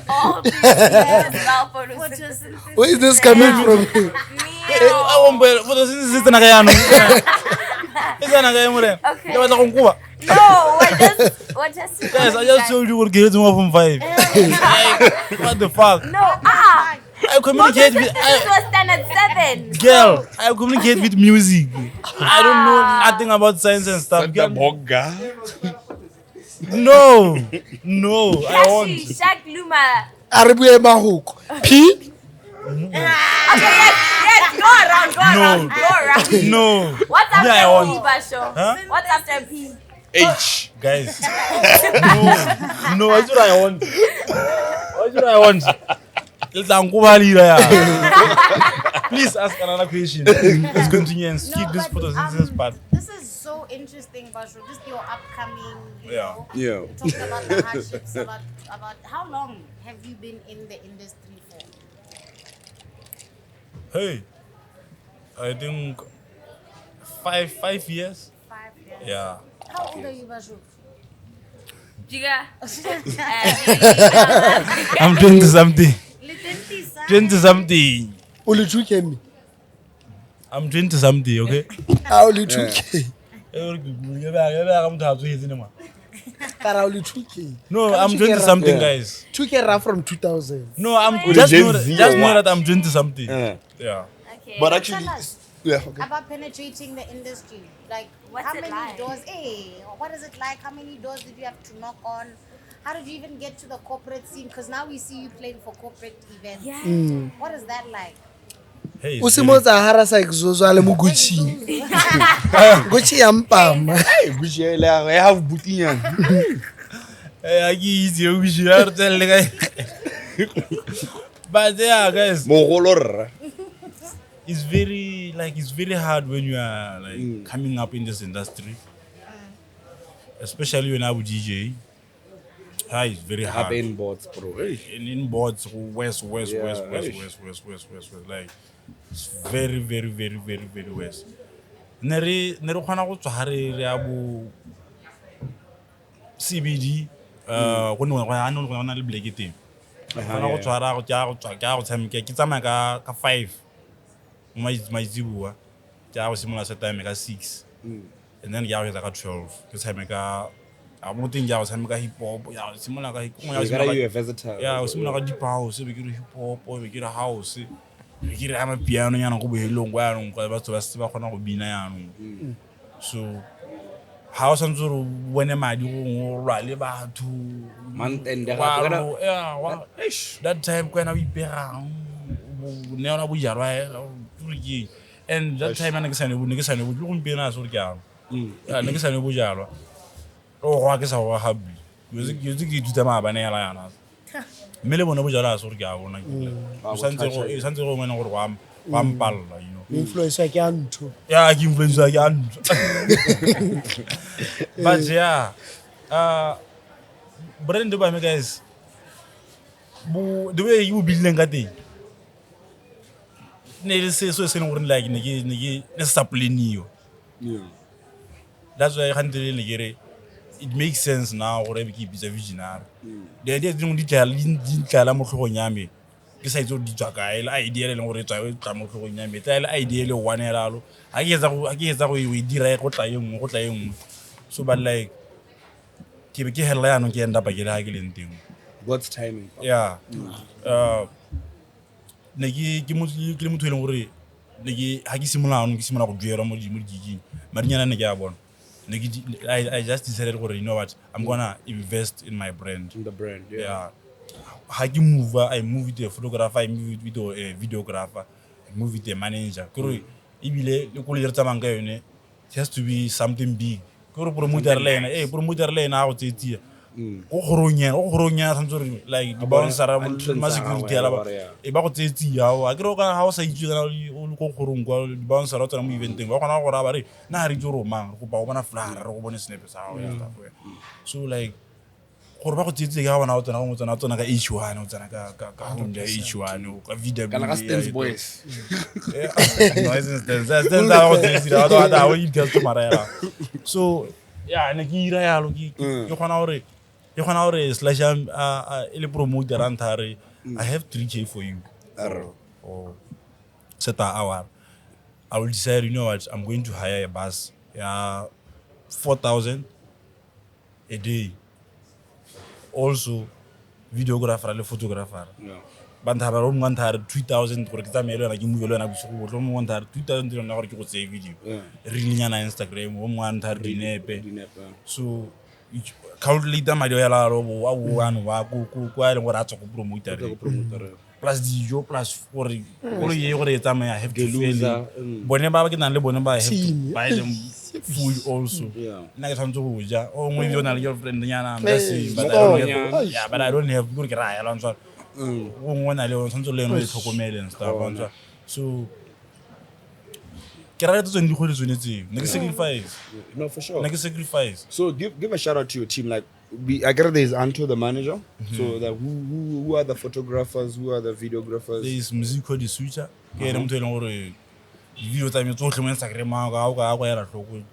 All these spell photosynthesis. Where is this coming from? Okay. No, what just guys, I just told you we're getting off from 5. Like, what the fuck? No, I communicate with this was standard 7. girl. I communicate with music. I don't know nothing about science and stuff. Girl. No, I won't. Shaq Luma. Arabu Mahuk. P. Yes, go around. No. What's Yeah, I after want. P, Basho? Huh? What's after P? H. Guys. No, what should I want? Please ask another question. Let's continue and skip this but, photosynthesis part. This is so interesting, Basho. Just your upcoming, you know, Yeah. talking about the hardships, about how long have you been in the industry for? Hey, I think 5 years. 5 years. Yeah. How old are you, Basho? Jiga. I'm 20 something. Little 20 something. Only 2K. I'm 20 something, okay? Only 2K. Only 2K. No, I'm 20 something, guys. 2K rap from 2000. No, I'm With just Gen know, Z just or know what? that I'm 20 something. Yeah. Yeah. Okay. But actually, Tell us yeah. Okay. about penetrating the industry. Like, What's how it many like? doors? Hey, what is it like? How many doors did you have to knock on? How did you even get to the corporate scene? Because now we see you playing for corporate events. Yeah. What is that like? Hey, it's Usimotsa harasa Exozo ale mo Gucci. Gucci yampama. Hey, Gucci, I have Butian. hey, I easy, we should tell the guy. But yeah, guys, Mogolor. it's very hard when you are like coming up in this industry, especially when I was DJ. It's very hard. Have inboards, bro. Hey. And in boards, west. Like it's very west. Nere khona go tswa hare re abo CBD go no go na le black teng. Khona go tswa ra go tswa go tshameka ke tsama ka 5 my zibua ja go simola sa time ka 6 and then ya go ka 12 ke tshameka a mo teng ja go tshameka hip hop ya simola ka You are versatile. yeah, o simola ka deep house be ke hip hop be ke house be ke ama piano yana go bohelong kwa yanong kwa batho ba se ba khona go bina yanong so how sanzuru wena madi go rwa le batho Month end. yeah wa that time when we perang ne ona bo jarwa and that time ana ke sane bo go mpena so re ka ne ke sane bo jarwa o go ke sa wa habi yo ke tuta ma bana ya la yana mme le bona bojala so re ke a bona ke santse go mena gore wa mpalla you know influencer ke antho yeah ke influencer ke antho but yeah brand ba me guys the way you building ka teng ne le se so se leng gore like ne sa planiyo that's why handle le gere it makes sense now gore be ke bitsa visionary the idea dingwe di tla mo tlhogong ya me ke sa itse di tswa kae le idea le gore tswa e tla mo tlhogong ya me tla le idea le one eralo ha ke etsa go e dira go tla engwe so but like ke be ke hella ya no ke enda pa ke le ha ke leng teng God's timing. yeah ne ke mo le motho e leng gore ne ke ha ke simola go duela mo diking marinyana ne ke a bona I just decided gore you know what I'm gonna invest in my brand In the brand, yeah ha ke move I move with a photographer I move with a videographer I move with a manager kore ibile le go le tsamang ka yone it has to be something big kore promoter le ena go tsetia go goronya tshwantsore like di bouncer ma security ya ba e ba go tsetsia a ke ro ka ha o sa itse kana o le go gorong kwa di bouncer ra tsena mo eventeng ba gona go ra ba re na re tlo romang go ba go bona flyer go bone snap sa o ya stuff so like gore ba go tsetsia ga bona o tsena ka H1 o tsena ka Honda H1 o ka VW Kana ka Stance Boys. no isn't that's that what is it I will get to Matere so yeah ne ke ira yalo ke gona gore Slushy ele promoter antare I have 3K for you or set an hour I will decide you know what I'm going to hire a bus 4,000 a day also videographer le photographer bantha ba ro ngantha 2,000 gore ke tsamele yona ke move le yona bosigo botlo mo ngantha 2,000 yona gore ke go tsaya video re nyana Instagram o ngantha dinepe so calculate madi ya la ro wa one wa ku a le gore a tswa go promoter plus dijo plus gore ye gore e tsamaya have to feel bone ba ke nang le bone ba have to buy them food also nna ke tshwantse go ja o ngwe yo na le girlfriend nyana but I don't have go ke ra ya lantsa o ngwe na le o tshwantse le no e tlhokomele and stuff so I sacrifice. No, for sure. Sacrifice. So give a shout out to your team. Like I get there is Anto, the manager. So that who are the photographers? Who are the videographers? There is musical the switcher. I'm telling you, video time is also Instagram.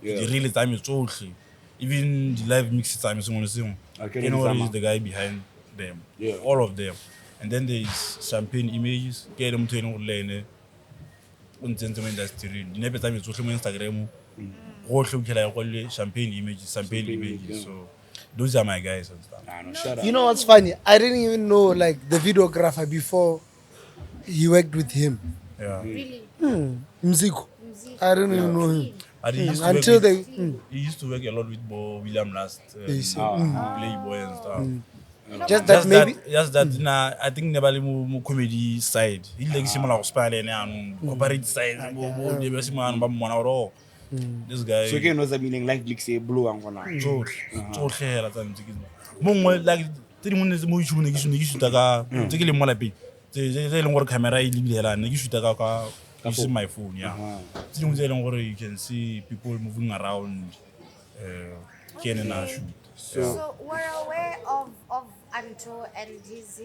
The real time is also even the live mix time is the same. You know is the guy behind them. Yeah. All of them. And then there is champagne images. I'm telling you, industry never time social Instagram go hlokela champagne images so those are my guys and stuff. You know what's funny? I didn't even know like the videographer before he worked with him. Yeah. Really? Mziko. I didn't even know him. Until he used to work a lot with William Last Playboy and stuff. Just that I think nebali mu comedy side he like similar spale ne anu corporate side bo de besi man ba mona ro this guy so ke knows the meaning like say blue and gona so khela tsa ntse mongwe like tse dingwe ne mo YouTube ne ke shoota ka tse ke le Molapowabojang tse leng gore camera e lebile ne ke shoota ka using my phone tse dingwe tse leng gore you can see people moving around can na shoot. So we're aware of Anto and his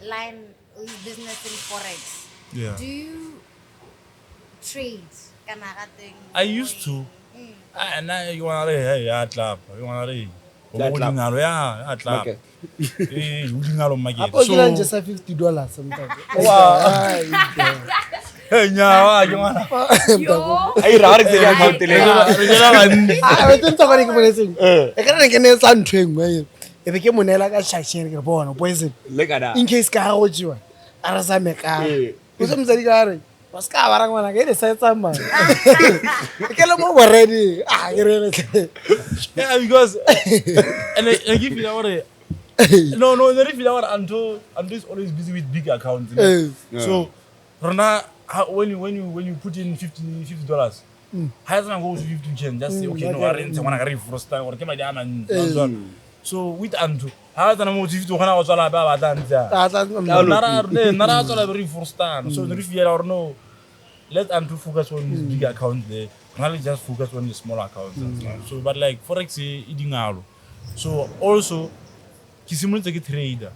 line, his business in Forex. Yeah. Do you trade? I used to. And now you want to clap. You want to clap. So just $50 sometimes. Hey, no, you want Yo. ai ra re ke ya account le I don't talk about it. I can't get any sun train, man. If I came on like a shashing a born, poison. look at that In case car would you? Arasa meka. Who's some Zari? Was covering when I get a set some man. I can't move already. You really? yeah, because and I give you our no, they feel our Anto is always busy with big accounts. So Rona, when you put in $50, how does go to 50 Gen? Just say okay, no, I want to first time or come and So with Andrew, how the motive to when I was all about that. Nara very first time. So if you or no, let Andrew focus on his big account there. Really just focus on the small accounts and stuff. So but like Forex eating out. So also Kisimul take a trader.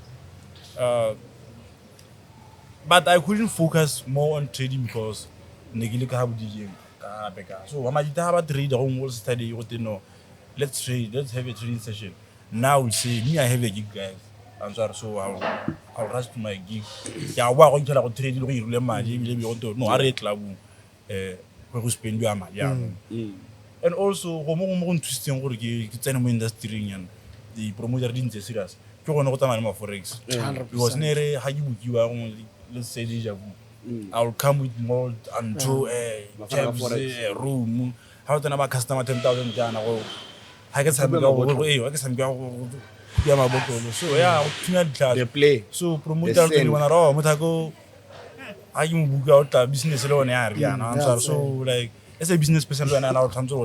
But I couldn't focus more on trading because negilika have DJ. So I'm a trader almost study you know. Let's trade, let's have a trading session. Now we say me I have a gig guys. I'm sorry, so I'll rush to my gig. Yeah, I want to trade no I rate club where spend Yama. And also more interesting work industry and the promoter didn't say serious. You want to know Forex. Because near Hagibu, let's say deja vu. I'll come with mold and to a room. How to know customer 10,000 Ghana? I guess I'm going Yama Boko. So yeah, They play. So promoter to one around, but I go. I book out a business alone. Yeah, so like as a business person, and I'll come to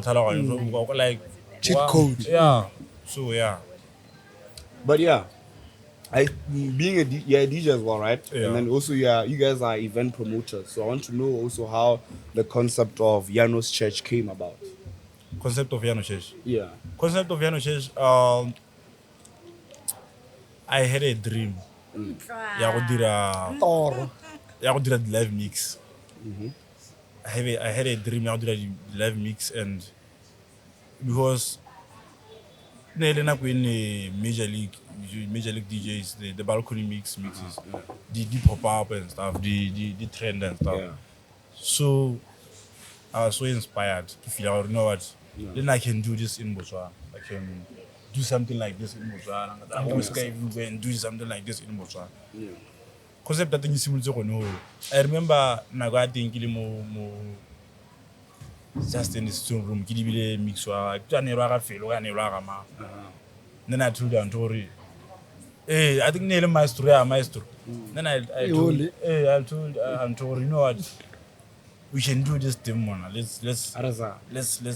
like Cheat code. Yeah. So yeah. But yeah, being a DJ as well, right? Yeah. And then also you guys are event promoters. So I want to know also how the concept of Yanos Church came about. Concept of Yanos Church. Yeah. Concept of Yanos Church. I had a dream. Yeah, I did a live mix. I had a dream. I did a live mix, and because Nelena in major league DJs, the balcony mixes, the pop up and stuff, the trend and stuff. Yeah. So I was so inspired to feel out. You know what? Then I can do this in Botswana. I can do something like this in Botswana. I always can do something like this in Botswana. Concept that thing similar to no. I remember Naga thinking mo just in the studio room. Kidibile mix wa. Tuaneraga felo, tuaneraga ma. Then I told Antori, hey, I think Nele maestro. Then I told Antori, you know what? We can do this thing, man. Let's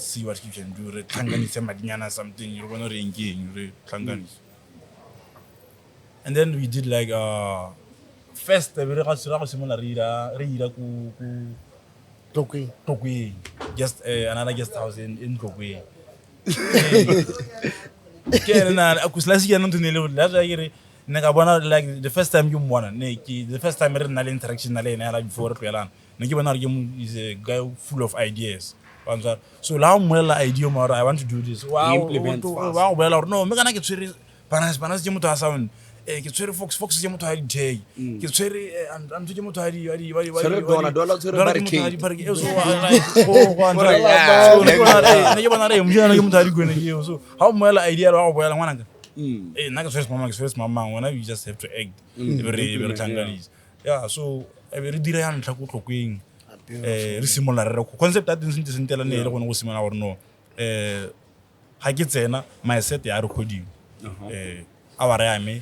see what you can do. Tangani something. You're gonna engage. And then we did like first we Tokwe, just another guest house in Tokwe. Like the first time you won, the first time I had interaction before is a guy full of ideas. So now idea I want to do this. Wow, implement fast. Wow, well or no, I get very panas to sound. Get very fox to day. Get very and to so how well idea well first mama when I just have to act very Chinese. Yeah, so every day I'm talking similar concept that didn't tell any one was similar or no. I get my set ya recording. Our Yama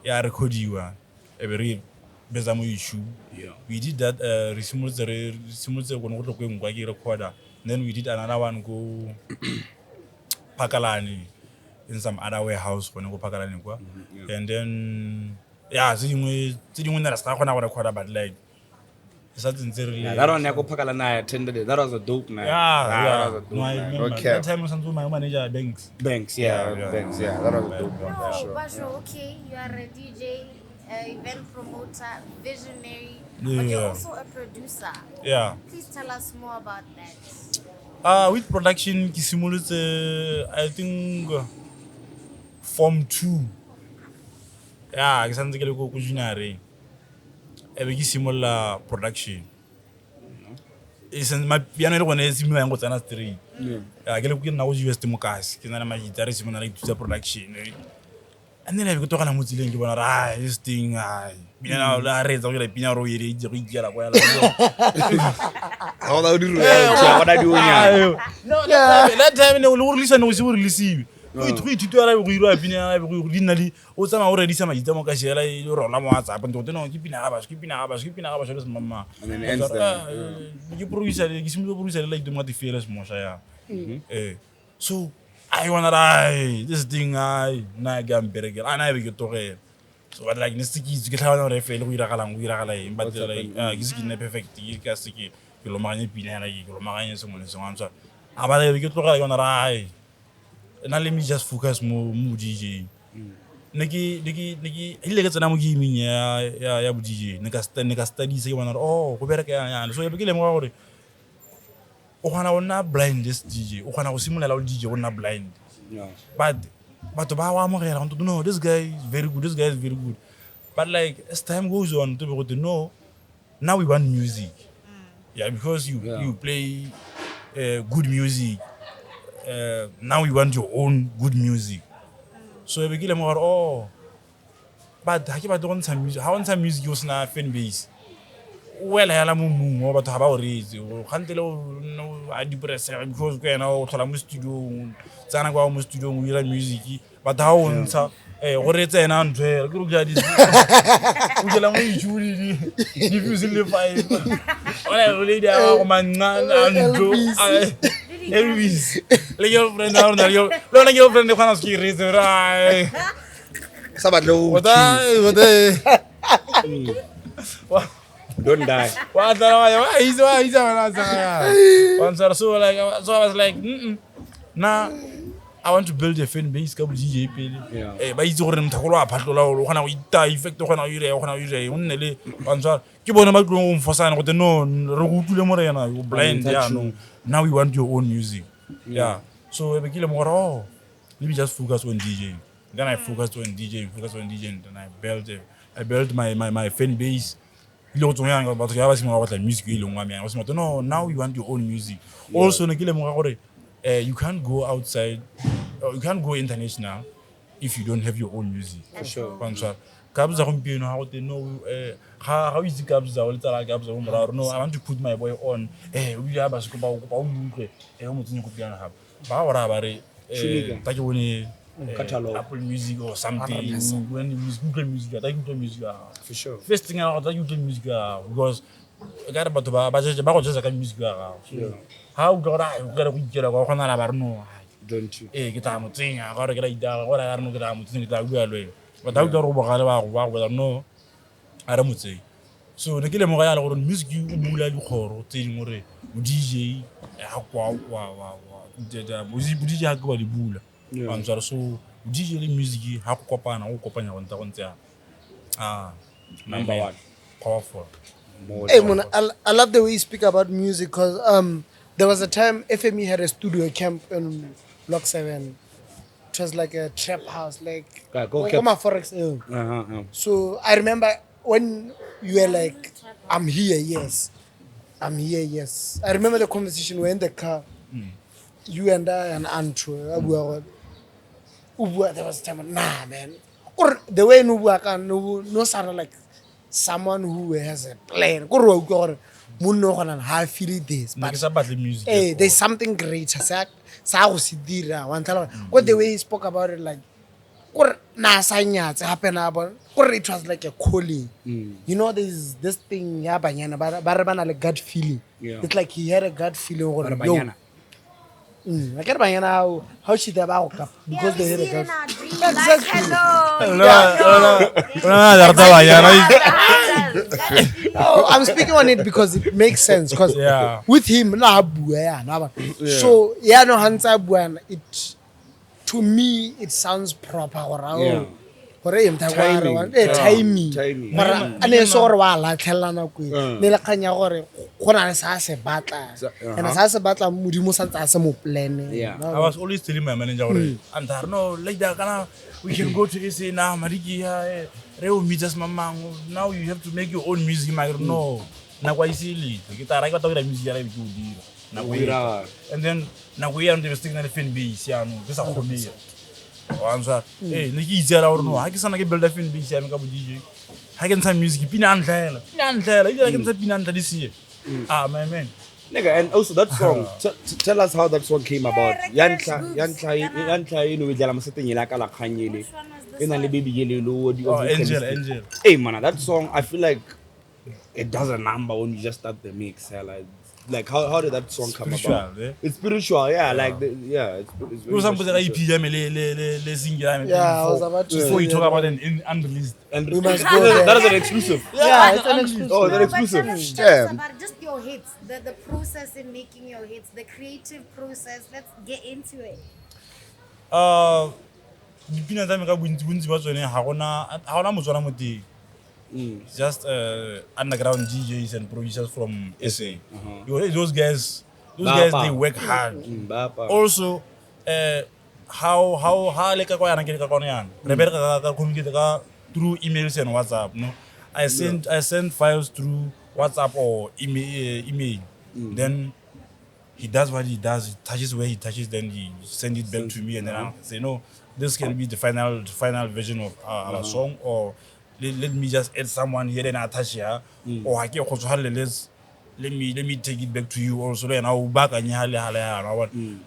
ya recording every bezamu issue. We did that resimulze when we going to recorder. Then we did another one go Pakalani in some other warehouse when I go Pakalani. And then yeah, sitting that stuff when I record but like really that one I go Pakalana I attended it. That was a dope night. Yeah. That was a dope No, I night. remember. Okay. That time I was to my manager Banks. Banks, yeah. That was a dope one for sure. Basho, okay, you are a DJ, event promoter, visionary, but Yeah. you're also a producer. Yeah. Please tell us more about that. With production, Kisimul's I think Form 2. Yeah, I can't go culinary. Every similar production. It's my piano one is similar and what's another three. I get looking now US Timokas, can I my guitar similar to the production. And then I go to a Muslim, you want to this thing. I raise over the Pinaro, All I do what I do now. no, that time they will listen, we will receive. We tweet to our originally, or some already some Itamokashela or Lamas happened to know, keeping Abbas, Mamma. And then ends You produce like the Motiferas Moshaya. So I wanna die. This thing, I get better. I never get to it. So, but like, this is get how I feel. We are going, but like, this is perfect. You can see, you know, my opinion, you know, my someone is on. So, but I get to I wanna die. Now let me just focus more DJ. Niki, he gets an amugi ya DJ. Neka study say one oh, go better can so you begin more. Ohana not blind this DJ. Ohana was similar DJ not blind. Yeah. But to buy one more around to know this guy is very good. This guy is very good. But like as time goes on, to be able to know, now we want music. Yeah, because you play good music. Now we want your own good music. So we begin more but I keep on some music. How on some music use na fan base? Well, I am more about how it can't no I depress because we now to studio. Sana go studio we hear music. But how on sa what it's an answer. Group that is. We get a jury. Diffusing the five. Well, lady, man, and do. Elvis, like your friend down there, your friend, the one of Kiri, right? Sabado. Don't die. He's so like, so I was like, nah. I want to build a fan base, couple DJ. Yeah. But he's already Takola, Patola, one of the effect of one of you, only answer. Keep on about room for sign with the no, Rogu to Morena, you blind, no. Now we want your own music. Yeah. So we kill more. Let me just focus on DJing. Then I focused on DJing, and I built my fan base. You know, but I was more about music. I was no. Now you want your own music. Also, you can't go outside. You can't go international if you don't have your own music. For sure. Cabs are how they know how easy cabs are. No, I want to put my boy on. We have a scoop of Apple Music or something. When you use Google Music, I Google Music. For sure. First thing I Google Music because I got about just like music. How got I got a week ago? No, don't you? Get out thing. I got a great down. What I don't get out to think that we are. But I don't know. I don't say. So the Killer Moral or music you Mula Horo, Timore, DJ, wow. DJ Agua the Bull. I'm sorry, so DJ music, how Copan or Copana on Tawantia. Number one. Powerful. Hey, Mona, I love the way you speak about music because there was a time FME had a studio camp in Block 7. It was like a trap house, like Forex. So I remember when you were like, I'm here, yes. I remember the conversation, we were in the car, you and I and Antro. There was a time, nah, man. Or the way no sound like someone who has a plan. How I feel this, but music. Hey, there's something great. What the way he spoke about it, like, it was like a calling. You know, there's this thing, like gut feeling. Yeah. It's like he had a gut feeling. I get how she about because they had a gut. No, I'm speaking on it because it makes sense. Because with him, so no hands it to me it sounds proper. Timey. And then so wala tellana ku ne la khanya gore gona sa se batla and sa se batla modimo sa tsa se mo plan. I was always telling my manager and no like that kana we can go to this now mariki reo meet us mama now you have to make your own music my no na kwa isili kita ra ka music ya re ke udira na kwa and then na kwa am the stick na fan base ya no this a khomia answer ne ke itse ra gore no ha ke sana ke build a fan base ya me ka bo DJ ha ke ntsha music pina antlela ila ke ntsha pina antla this year my man nigga, and also that song tell us how that song came about. Yantla you know with la masete nyela ka la khanyele ena le baby yelelo di Angel hey man, that song I feel like it does a number when you just start the mix. Like like how did that song come Spiritual, about? eh? It's spiritual, yeah. Like it's very Go some much put the spiritual. EP le single Yeah, I was about to before say you talk that. about an unreleased. And We must that go is- there. that is an exclusive. Yeah, it's an exclusive. Oh, No, that but exclusive. tell us Yeah. about just your hits, the process in making your hits, the creative process. Let's get into it. Dipina tsa me ka bontsi ba tsone ha gona motswana mo teng. It's just underground DJs and producers from SA. Those guys they work hard. Bapa. Also, how like kwa yana ke ka kwana yana. Re bereka ka communicate ka through emails and WhatsApp, no. I send files through WhatsApp or email. Then he does what he does, he touches where he touches, then he send it back to me, and then I say, no, this can be the final version of our song, or let me just add someone here and I touch here, or let me take it back to you also, then I'll back and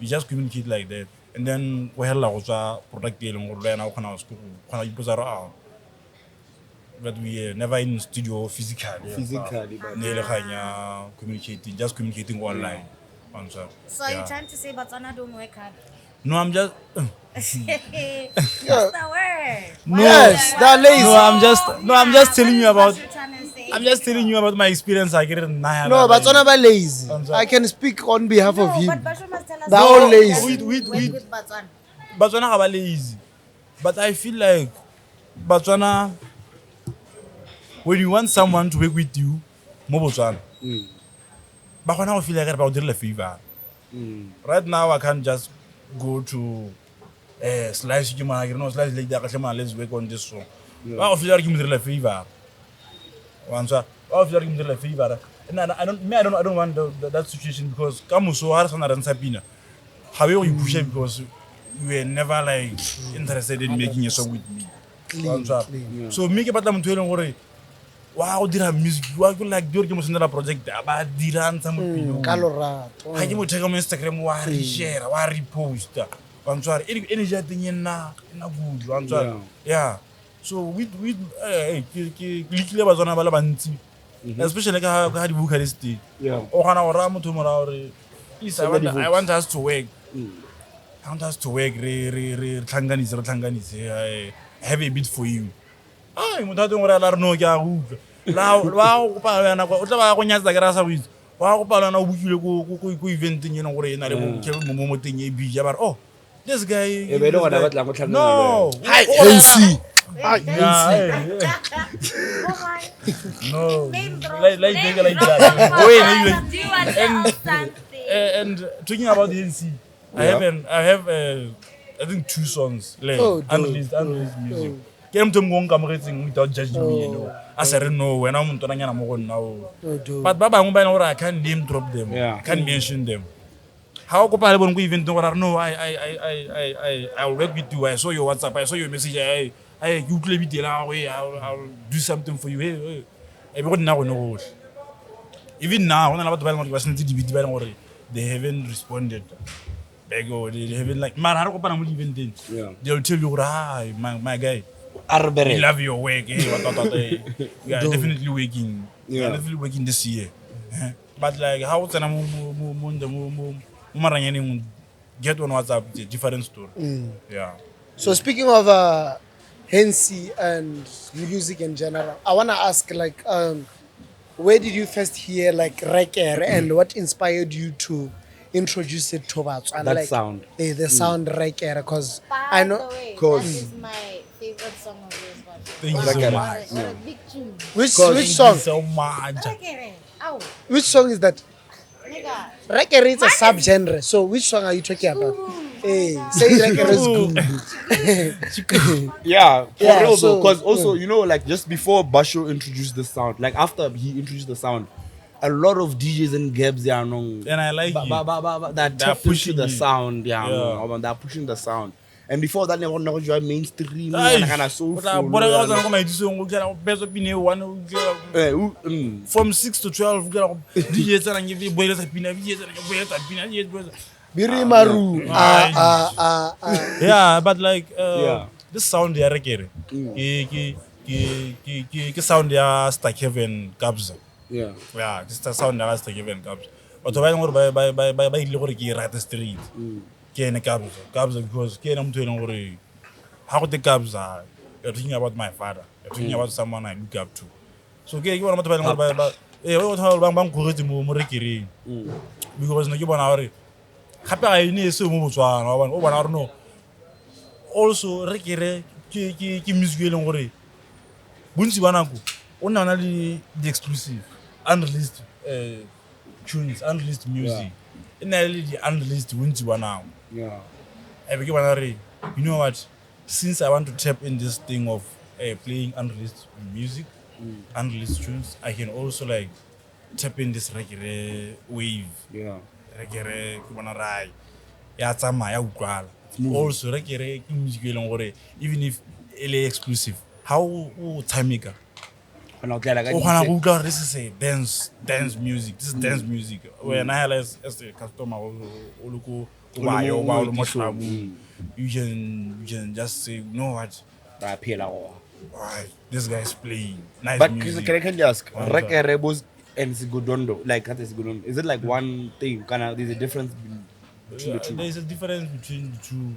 we just communicate like that, and then we have a product dealing with but we never in studio physically. Communicating, just communicating online. So are you trying to say Batswana don't work hard? No, I'm just. What's the word? Yes, they're lazy. I'm just telling you about. What you're trying to say. I'm just telling you about my experience. I get it. No, but not about lazy. I can speak on behalf of No, him. but Basho must tell us. They're how all he lazy. doesn't Wait. work with Batswana. Batswana are lazy, but I feel like Batswana. When you want someone to work with you, mo Botswana. Batswana will feel like about the favor. Right now, I can't just go to Slushy, Sghubu, Slushy like that. Let's work on this song. I feel like I'm a favor. I feel like I'm a favor. And I don't want that situation because come so hard on Sabina. However, you push it because you were never like interested in making a song with me. So make it better to worry. Wow, did have music? Why could like do a project about Diran some Kalorato. I can take on Instagram, why share, why repost. I'm sorry, any thing in na good. I'm sorry. Yeah. So we was on a balabanti, especially like how the Bucharest. Yeah. Or Hanaram tomorrow. I want us to work. I want us to work. Tanganis. I have a bit for you. Ay, mo tatong ora la no kya hu. La wa pa yana ko tla ba go nyatsa ke rasa with. Wa go pala na o bukile ko event eng eno gore ena le mo ke mo teng e bi ja ba oh this guy be no gona batla go tlhanga no Hi, Nancy. no Name drop. like that wait Do you want to tell something? and talking about the NC I have I think 2 songs like unreleased music. Ke motho mongwe ka mogetseng without judging me, you know. As I don't know when I'm tona nyana mo go nna o. But ba bangwe ba ena gore I can't name drop them. Yeah. I can't mention them. How go pala bona go event gore no I will work with you. I saw your WhatsApp. I saw your message. I you play with I'll do something for you. Hey. I be go nna go no. Even now when I'm about to ba sentse di video ba gore they haven't responded. They haven't like man ha re kopana mo event then. They'll tell you hi my guy. We love your work. We are definitely working. We are definitely working this year. But like how can I get on WhatsApp? It's a different story. Yeah. So speaking of Hensi and music in general, I want to ask like, where did you first hear like Rekere and what inspired you to introduce it to Batswana? That like, sound. The sound Rekere, because By I know the way, Cause- that is my favorite song of yours. Thank you Like so a- much. What a big tune. which Thank song? you so much. Rekere. Ow, Which song is that? nigga. Rekere is a subgenre. So which song are you talking about? Hey, say Rekere is good. Yeah, for Yeah, real so- though, because also you know like just before Basho introduced the sound, like after he introduced the sound, a lot of DJs and Gabs they are known. And I like it. That They're tapped into pushing the it. sound, Yeah. they're pushing the sound. And before that, never know you are mainstream, Ay, kind of soulful. but I was on my edition. We get best opinion one. From 6 to 12, we get DJs and give you boys opinion. Biri Maru. Yeah, but like Yeah. this sound they are Rekere. Ke sound ya Sghubu Kabza. Yeah. Yeah, this the sound that has Sghubu Kabza. batho ba e leng gore ba ile gore ke rata straight ke ene Kabza because ke ene motho e leng gore ha go te Kabza you're talking about my father, you're talking about someone I look up to. So ke bona batho ba e leng gore ba bang kgoretse mo Rekere because no ke bona gore gape ga ine se mo Botswana o bona gore no also Rekere ke music e leng gore bontsi ba nako o nna na le the exclusive unreleased tunes, unreleased music. In the unreleased bontsi ba nako e be ke bona gore you know what, since I want to tap in this thing of playing unreleased music, unreleased tunes, I can also like tap in this Rekere wave. Rekere ke bona rai ya tsamaya utlwala. Also Rekere ke music e leng gore even if ele exclusive how o tshameka o gana go utlwa this is a dance music, this is dance music when I as a customer o loko ba yo ba lo mo Sghubu you can just say you know what right, this guy is playing nice but music. can I ask Rekere and Sghubu, like is it like one thing? There's a difference between the two? There's a difference between the two.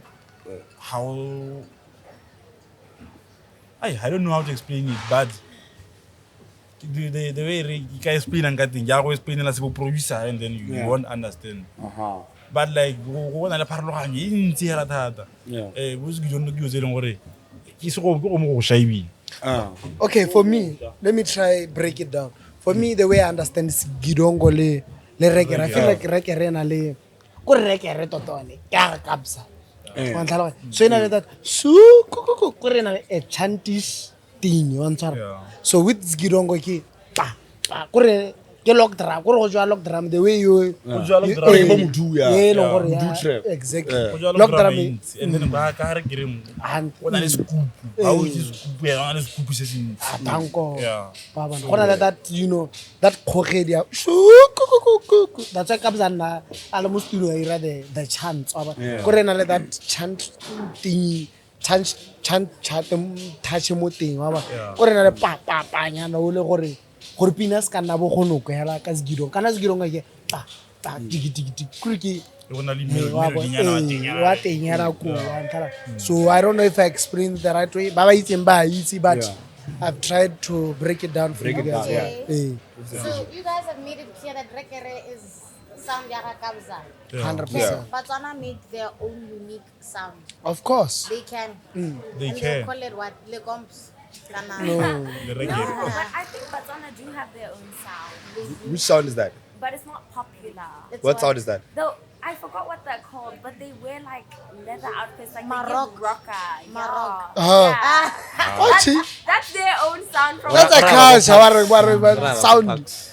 How I don't know how to explain it, but the way you can explain and getting, you always explain as a producer, and then you won't understand. But like, go na le pharologano e ntsi hela thata. What's good on the saying gore ke se go mo shaibi. Okay, for me, let me try break it down. For me, the way I understand Sghubu le Rekere, I feel like Rekere na le ko Rekere totone ka Kabza. So you know that ko re na a chantish thing you want. So with Sghubu ke ko re ke lock drum ko re go jwa lock drum the way you exactly lock drum and then ba ka Rekere and ona le Sghubu how is Sghubu ya ona le Sghubu se seng tanko yeah baba gona that you know that khogedi that's why Kabza na ala mo studio ira the chant baba ko re na le that chant thing chant touch mo teng baba ko re na le pa nyana o le gore pinas ka nna bo gono go hela ka Sghubu kana Sghubu ga ke tiki kriki wa teng era ko so I don't know if I explained the right way baba itseng ba itse but I've tried to break it down for you guys. So you guys have made it clear that Rekere is sound ya Kabza. 100%. But Botswana make their own unique sound. Of course. They can. They and can. they call it what? Le Gomps. No. The Rekere. No, but I think Botswana do have their own sound, Which sound is that? but it's not popular. It's What sound is that? Though I forgot what they're called, but they wear like leather outfits, like Maroc. they give rocker. Maroc. Yeah. That's their own sound from That's a culture.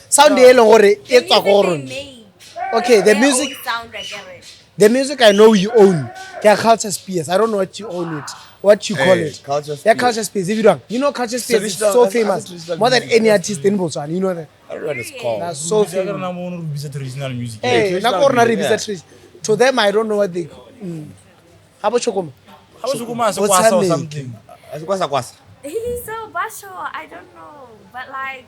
Sound e leng gore e tswa go rona. Okay, the music own sound Rekere. the music I know you own. Yeah, culture spears. I don't know what you own it. What you call it. Culture Yeah, culture spears. If you don't, you know culture spears is so famous. More than any artist in Botswana. You know that. I don't know what it's called. That's so They're famous. gonna want to be traditional music. Hey, na ordinary business. To them, I don't know what they. How about Chokoma? How was Sghubu What's her or name? something? He's so Basho, I don't know, but like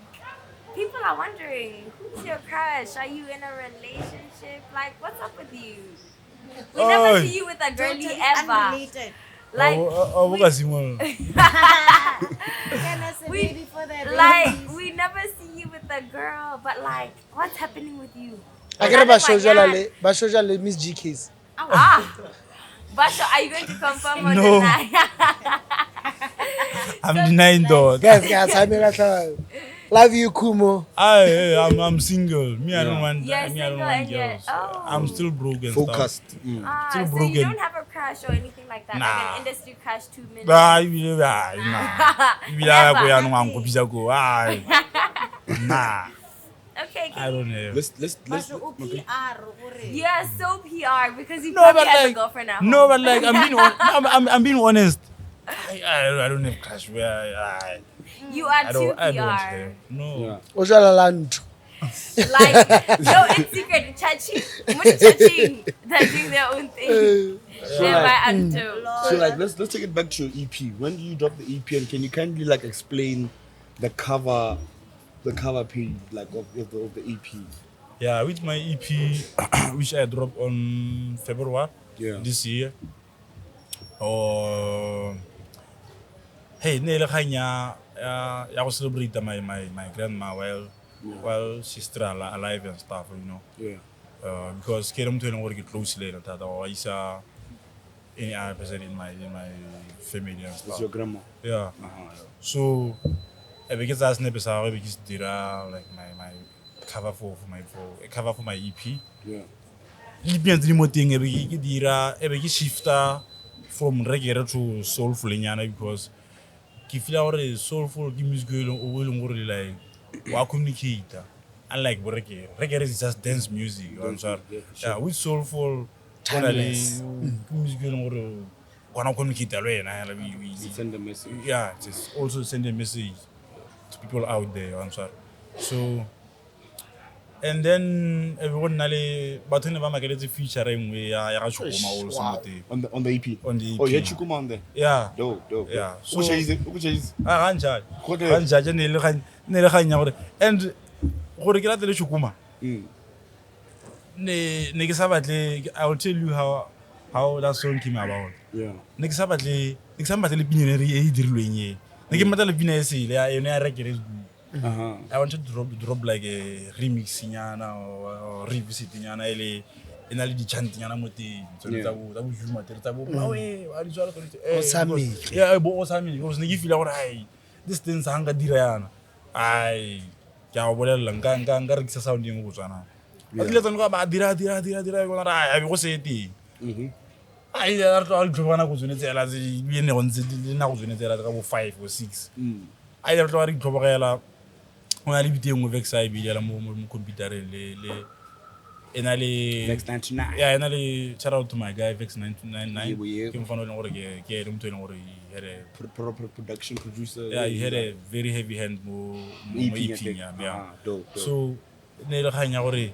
people are wondering who's your crush? Are you in a relationship? Like, what's up with you? We never see you with a girlie Totally ever. unrelated. Like, we never see you with a girl, but like, what's happening with you? I get Basho le Miss GKs. Basho, are you going to confirm or No. deny? I'm denying though. Guys, love you, Kumo. I'm single. Me, I don't want. You're Me, I don't single want and you're- girls. oh. I'm still broken. Focused. Still So you broken. don't have a crush or anything like that? Like Nah. an industry crush 2 minutes? Nah, nah. Okay, I don't know. Let's Basho o PR gore. yeah, so PR because you No, probably but has a like, girlfriend at no, home. but like, I'm being honest. I don't have crush. You are too I don't PR. have. No. Like, no, in secret, chaching, they're doing their own thing. Thereby untold. So like let's take it back to your EP. When do you drop the EP, and can you kindly like explain the cover page like of the EP? Yeah, with my EP, which I dropped on February this year. Hey, nele kanya ya go celebrate my grandma while she's still alive and stuff, you know. Yeah. Because Kerem to know get close later that or is any other person in my family and stuff. It's your grandma. Yeah. So I because that's never saw because dira like my cover for my EP. Yeah. EP and dream thing every dira every shifter from Rekere to soulful nyana because ki feel already soulful give music like wa communicate. Unlike Rekere is just dance music. Yeah, with soulful Timeless. music gonna communicate Send a message. Yeah, just also send a message to people out there. So, and then everyone nale but never make it featuring we Chukuma also On the EP. on the EP. Oh, yeah, Chukuma on there. Yeah. Dope. Yeah. So Which is Ganja ne le ganya gore and gore ke latele Chukuma. Ne ke sa batle I will tell you how that song came about. Yeah. Ne ke sa batle le pinere e dirilweng e. Ne ke matla le pina e sele ya yone ya Rekere. I wanted to drop like a remix nyana or revisit nyana ele ena le di chant nyana mo teng tsone tsa bo Matere tsa bo bawe wa di tswala go Osamile. yeah bo Osamile because ne ke feel gore ai this thing sa hanga dira yana ai ke a bolela nka rekisa sound eng go tswana ba dile tsone go ba dira go ra ai go se teng ai ya re tlo go bana go tsone tsela tse di ne go ntse di na go tsone tsela ka bo 5 or 6 ai re tlo re tlhobogela ona le biteng mo vexa e bilela mo computereng le ena le Next 99. yeah ena le shout out to my guy Vex 999 Yeah. ke mfano le gore ke le motho le gore he had a Proper production producer. yeah he had a very heavy hand mo EP, EP I think. yeah Dope. so ne le khanya gore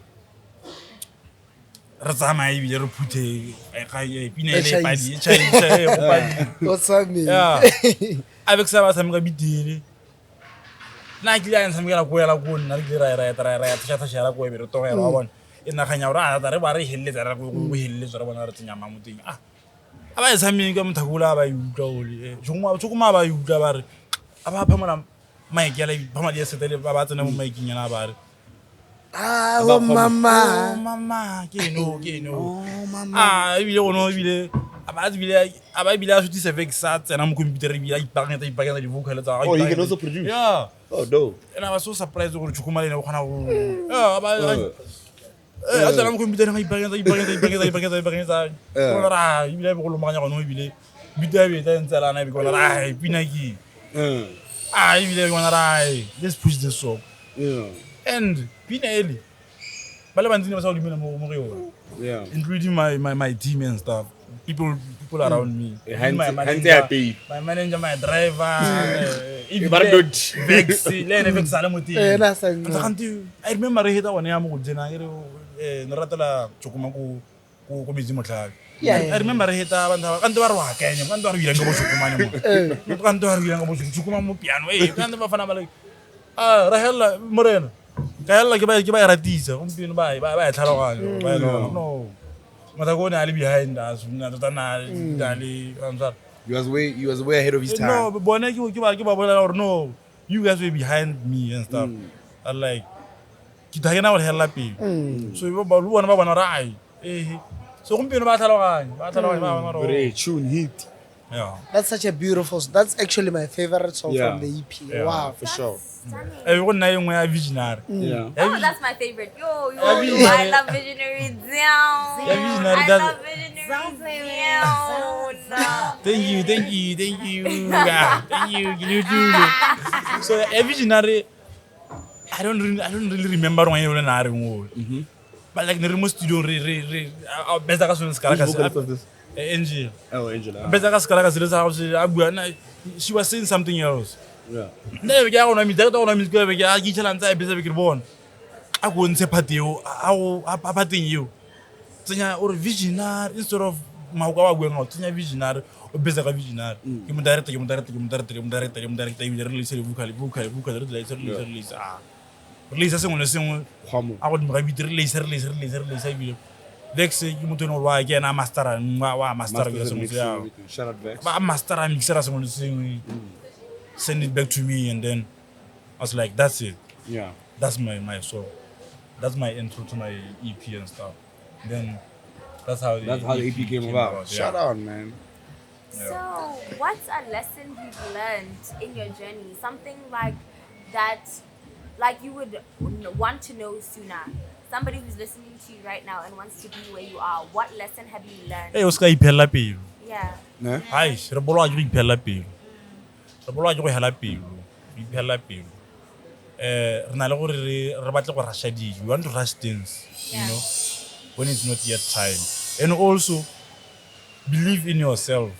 re tsamaye bile re phuthe ga pina ile padi go padi Osamile. yeah avec ça va samika bitile na ke ya nsamika go yela go nna ke ra tsha go e re to ga ra bona ina khanya ora ta re ba re helle tsara go helle tsara bona re tsenya mamuteng aba samika mthakula ba yutla ole jongwa ba yutla ba re aba phamana maiki ya le phamala ya setele ba tsena mo maiking yana ba re Oh mama. ke no ebile ono ebile aba bile a sutisa vex sa tsena mo computer ebile a ipagana di vocal tsa Oh, he can also produce. yeah Oh, dope. and I was so surprised gore Chukuma le ne go khana go yeah aba a tsena mo computer ga ipagana tsa ra ebile go lomaganya go no ebile bitabe tsa ntsela na because ra pina ki ebile go na ra let's push this song Yeah. and pina eli bale bantsi ba sa dimela mo go yona Yeah. including my team and stuff people around me Hands my manager my driver Vex. Vex le Vex ala mo teng Na sang. I remember re heta one ya mo go jena ere ne ratela Chukuma go bitse motlhabi I remember re heta bantha ka ntse ba re wa kenya ka ntse ba re bilang go Chukuma mo ka ntse ba re bilang go Chukuma mo piano ka ntse ba fana ba like ra hella morena ka hella ke ba ratisa umpino ba tlhaloganya ba no mata go ne ali behind us na tana dali answer He was way ahead of his time. no bona ke ba bolela gore no you guys were behind me and stuff I like ke dagena gore hella pele so ba lu bona ba bona rai so umpino ba tlhaloganya ba bona Great tune hit. yeah That's such a beautiful. That's actually my favorite song Yeah. from the EP. Yeah. Wow. For sure. go nna engwe ya visionary Yeah. Oh, that's my favorite. Yo, Visionary. I love Visionary down. Yeah, Visionary I does- love Visionary down. Thank you. Yeah, thank you. You do. So a visionary, I don't really remember when you were in but like the remote studio, best I can say, Angel. Oh, Angela. Best I can say, she was saying something else. Yeah. Ne be ke ona mi direkta ona mi ke be ke a ke tshela ntse a bese be ke bona a go ntshe pateo a pateng yo tsenya or visionary instead of mauka wa gweng o tsenya visionary o bese ka visionary ke mo director e be re release le vocal re release release sengwe le sengwe Kgomo. a go dira beat release ebile Vex ke motho eno wa ke ena mastera wa mastera ke sengwe se ya Shout out Vex. ba mastera mixera sengwe le sengwe send it back to me and then I was like that's it. Yeah. That's my song. That's my intro to my EP and stuff. Then that's how That's how the EP came about. Yeah. Shout out, man. So, what's a lesson you've learned in your journey? Something like that, like you would want to know sooner. Somebody who's listening to you right now and wants to be where you are. What lesson have you learned? Hey, o ska iphela pelo. Yeah. Ne? Ai, re bolwa ke iphela pelo. Re bolwa ke go hela pelo. Iphela pelo. Re na le gore re batle go rusha dijo. We want to rush things, you know, when it's not yet time. And also believe in yourself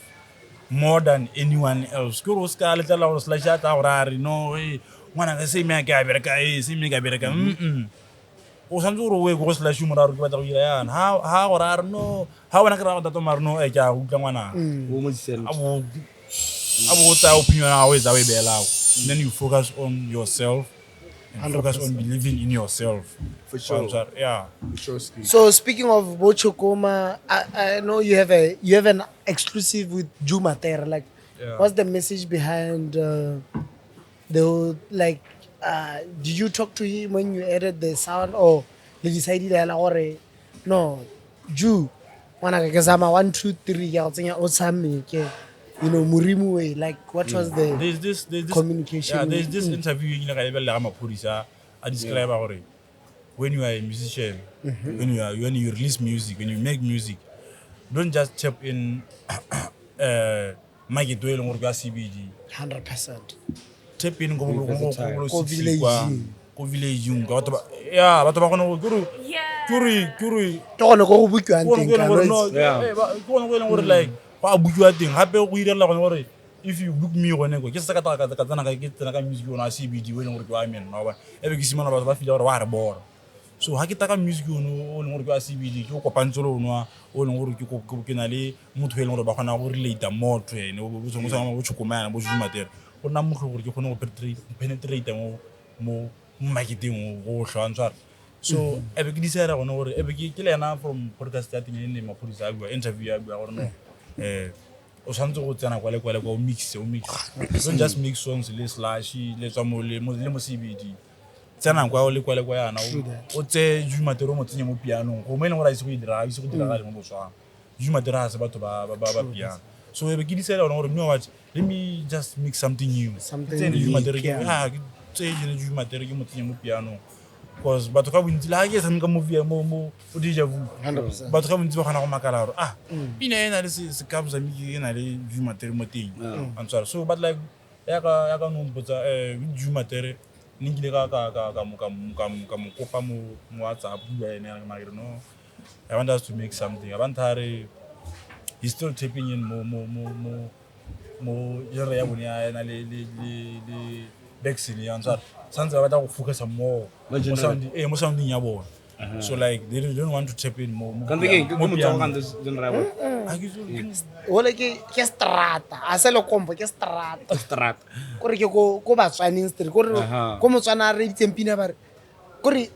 more than anyone else. Go ska letla go Slushy ta go rare no, hey, ngwana ka se me ka bereka, se me ka bereka. O santse gore o e go Slushy mo raro ke batla go ira yana. Ha go rare no, ha wena ke ra go Toto marno e ka go utla ngwana. Wo mo send. Abo ta opinion ya go etsa we belao. Then you focus on yourself and focus on believing in yourself. For sure. Yeah. For sure, Ski. So speaking of Bochokoma, I know you have an exclusive with Matere. Like, Yeah. what's the message behind the whole, like? Did you talk to him when you added the sound, or you decided that no, Ju, wanna get some 1, 2, 3, you know, Murimu way. Like, what was the There's this communication? Yeah, there's this interview in the Mapurisa. I describe about it. When you are a musician, when you release music, when you make music, don't just tap in Mike Doyle or CBG. 100%. Tap in go village. village. Yeah, but guru. Yeah. Kuri. Don't go book you and think. Like, wa bua teng gape go irela gone gore if you book me gone go ke se ka tsana ka ke tsena ka music ona CBD we leng gore ke wa men no ba ebe ke simana ba feel gore wa re bona so ha ke taka music ono o leng gore ke wa CBD ke go kopantsolo ono o leng gore ke na le motho e leng gore ba gona go relate mo to ene bo tsong sa mo tshokomana bo Matere go nna motho gore ke gone go penetrate mo marketing go hlwantswa so ebe ke disera gone gore ebe ke le ena from podcast ya teng ne Mapurisa a bua interview ya bua gore no o santse go tsena kwa le go mix don't just mix songs le Slushy le tswa mo CBD tsena kwa le kwa yana o tse Matere mo tsenye mo piano go mo ene go ra go dira gale mo Botswana Matere ha se batho ba piano so ebe ke disela gore you know what let me just mix something new Matere ke Matere ke mo tsenye mo piano because batho ka bontsi la ke tshameka movie mo Deja Vu 100%. batho ka bontsi ba gana go makala gore pina ena le se kabza miki ena le Matere mo teng I'm sorry so but like ya ka no botsa Matere ningile ka mo kopa mo WhatsApp bua ene ga magere no I want us to make something abantare he's still tapping in mo yere ya bone ya ena le Bexley I'm sorry sanze ba batla go focus more mo sounding ya bona so like they don't want to tap in more Kan thinking, go mo tsong kan this genre wa. Ole ke strata a se le kompo ke strata Strat. kore ke go Batswaneng street kore go Motswana re ditsempina bare kore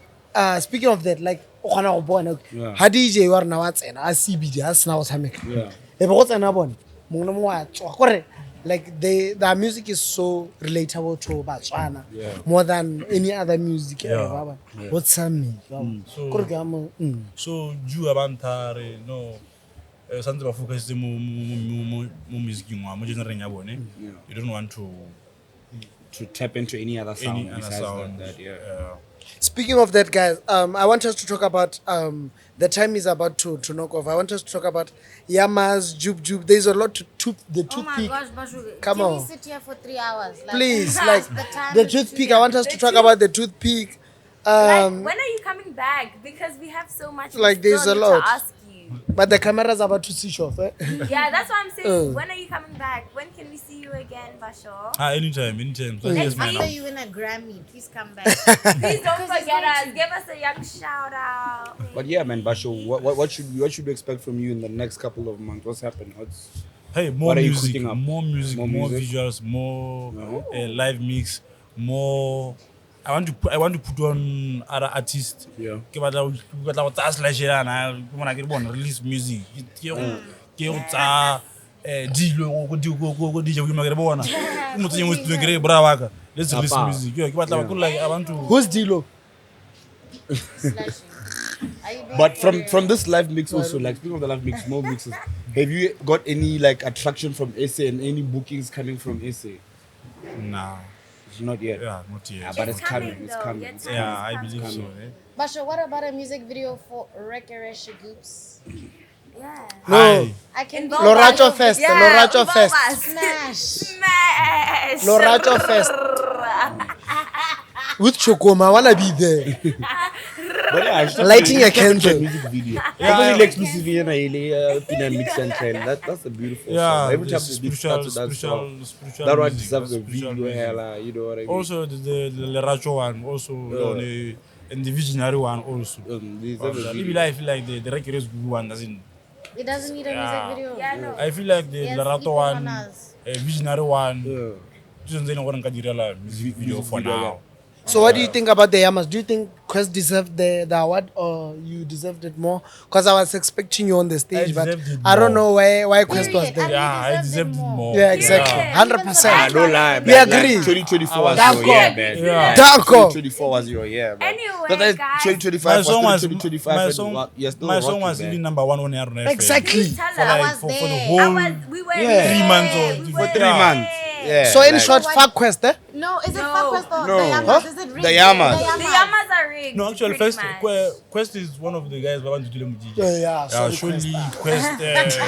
speaking of that like o gona go bona ha DJ wa rena wa tsena a CBD a sna go tshameka e be go tsena bona mongwe mo wa tswa kore like their music is so relatable to Batswana more than any other music ever. What's some so Ju abantare no sanze ba focus mo music ngwa mo genre ya bone you don't want to tap into any other sound any other besides sound that. Yeah. Speaking of that, guys, I want us to talk about the time is about to knock off. I want us to talk about Yamas, Sghubu. There's a lot to the Oh my toothpick. gosh, Basho. Come Can on. we sit here for 3 hours? Like, Please, that's like time the to toothpick. sit I want us to talk about the toothpick. Like, when are you coming back? Because we have so much. Like, we there's still a need lot. to ask you. But the camera's about to switch off. Eh? Yeah, that's what I'm saying. When are you coming back? When can we see you again, Basho? anytime Next I week. saw you in a Grammy. Please come back. Please don't forget us. Give us a young shout out. But yeah, man, Basho, what should we expect from you in the next couple of months? What's happening? hey more What are you music cooking up? more More more music? visuals more live mix more I want to put on other artists. Yeah. Ke batla go tsa Slushy yana ke mona ke bona release music. Ke go tsa dilo go DJ we magere bona. Ke motho yengwe tlo kere bra waka. Let's release music. Ke batla go like I want to. Who's Dilo? But from this live mix also, like speaking of the live mix, more mixes. Have you got any like attraction from SA and any bookings coming from SA? Nah. Not yet. Yeah, not yet. Yeah, but it's coming. coming, It's though. coming. It's Yeah, I believe so. Basho, what about a music video for Rekere Sghubu? Yeah. No. I can do Loracho Fest. Yeah, Loracho involve Fest. us. Smash. Smash. Loracho Fest. With Chokoma, I wanna be there. But yeah, I should Lighting a it's such candle. music video. Because exclusively in a Pina mix and trend. That's a beautiful song. Every time the beat starts with that song, that one deserves a video. Hella, you know what I mean? Also the Leracho one, also and the Visionary one also. These are the Maybe I feel like the Rekere Sghubu one doesn't. It doesn't need a Yeah. music video. Yeah, no. I feel like the Yes, Lerato equal one, honors. Visionary one. Yeah. Just don't want to get music video for now. So what do you think about the Yamas? Do you think Quest deserved the award or you deserved it more? Because I was expecting you on the stage, but deserved it I don't more. know why Quest was Period. there. Yeah, I deserved deserved it it more. more. Yeah, exactly. Yeah. 100%. Don't lie, We man. agree. Like, 2024 was Danko. your year, man. Yeah. Danko. 2024 was your year, man. Anyway, But then guys. 2025 was still 2025. my and song, you're still my song rocking, was man. really number one on Yarno FM. Exactly. Tell For us. like was for the there. whole We were Yeah. 3 months or we for were 3 Yeah. months. Yeah. So in like- short, fuck Quest, eh? No, is it No. fuck Quest or No. the Yamas? Huh? Is it rigged? The Yamas. The Yamas are rigged. No, actually, pretty first much. Quest is one of the guys who want to do the DJ. Yeah, sorry, surely Quest. Quest.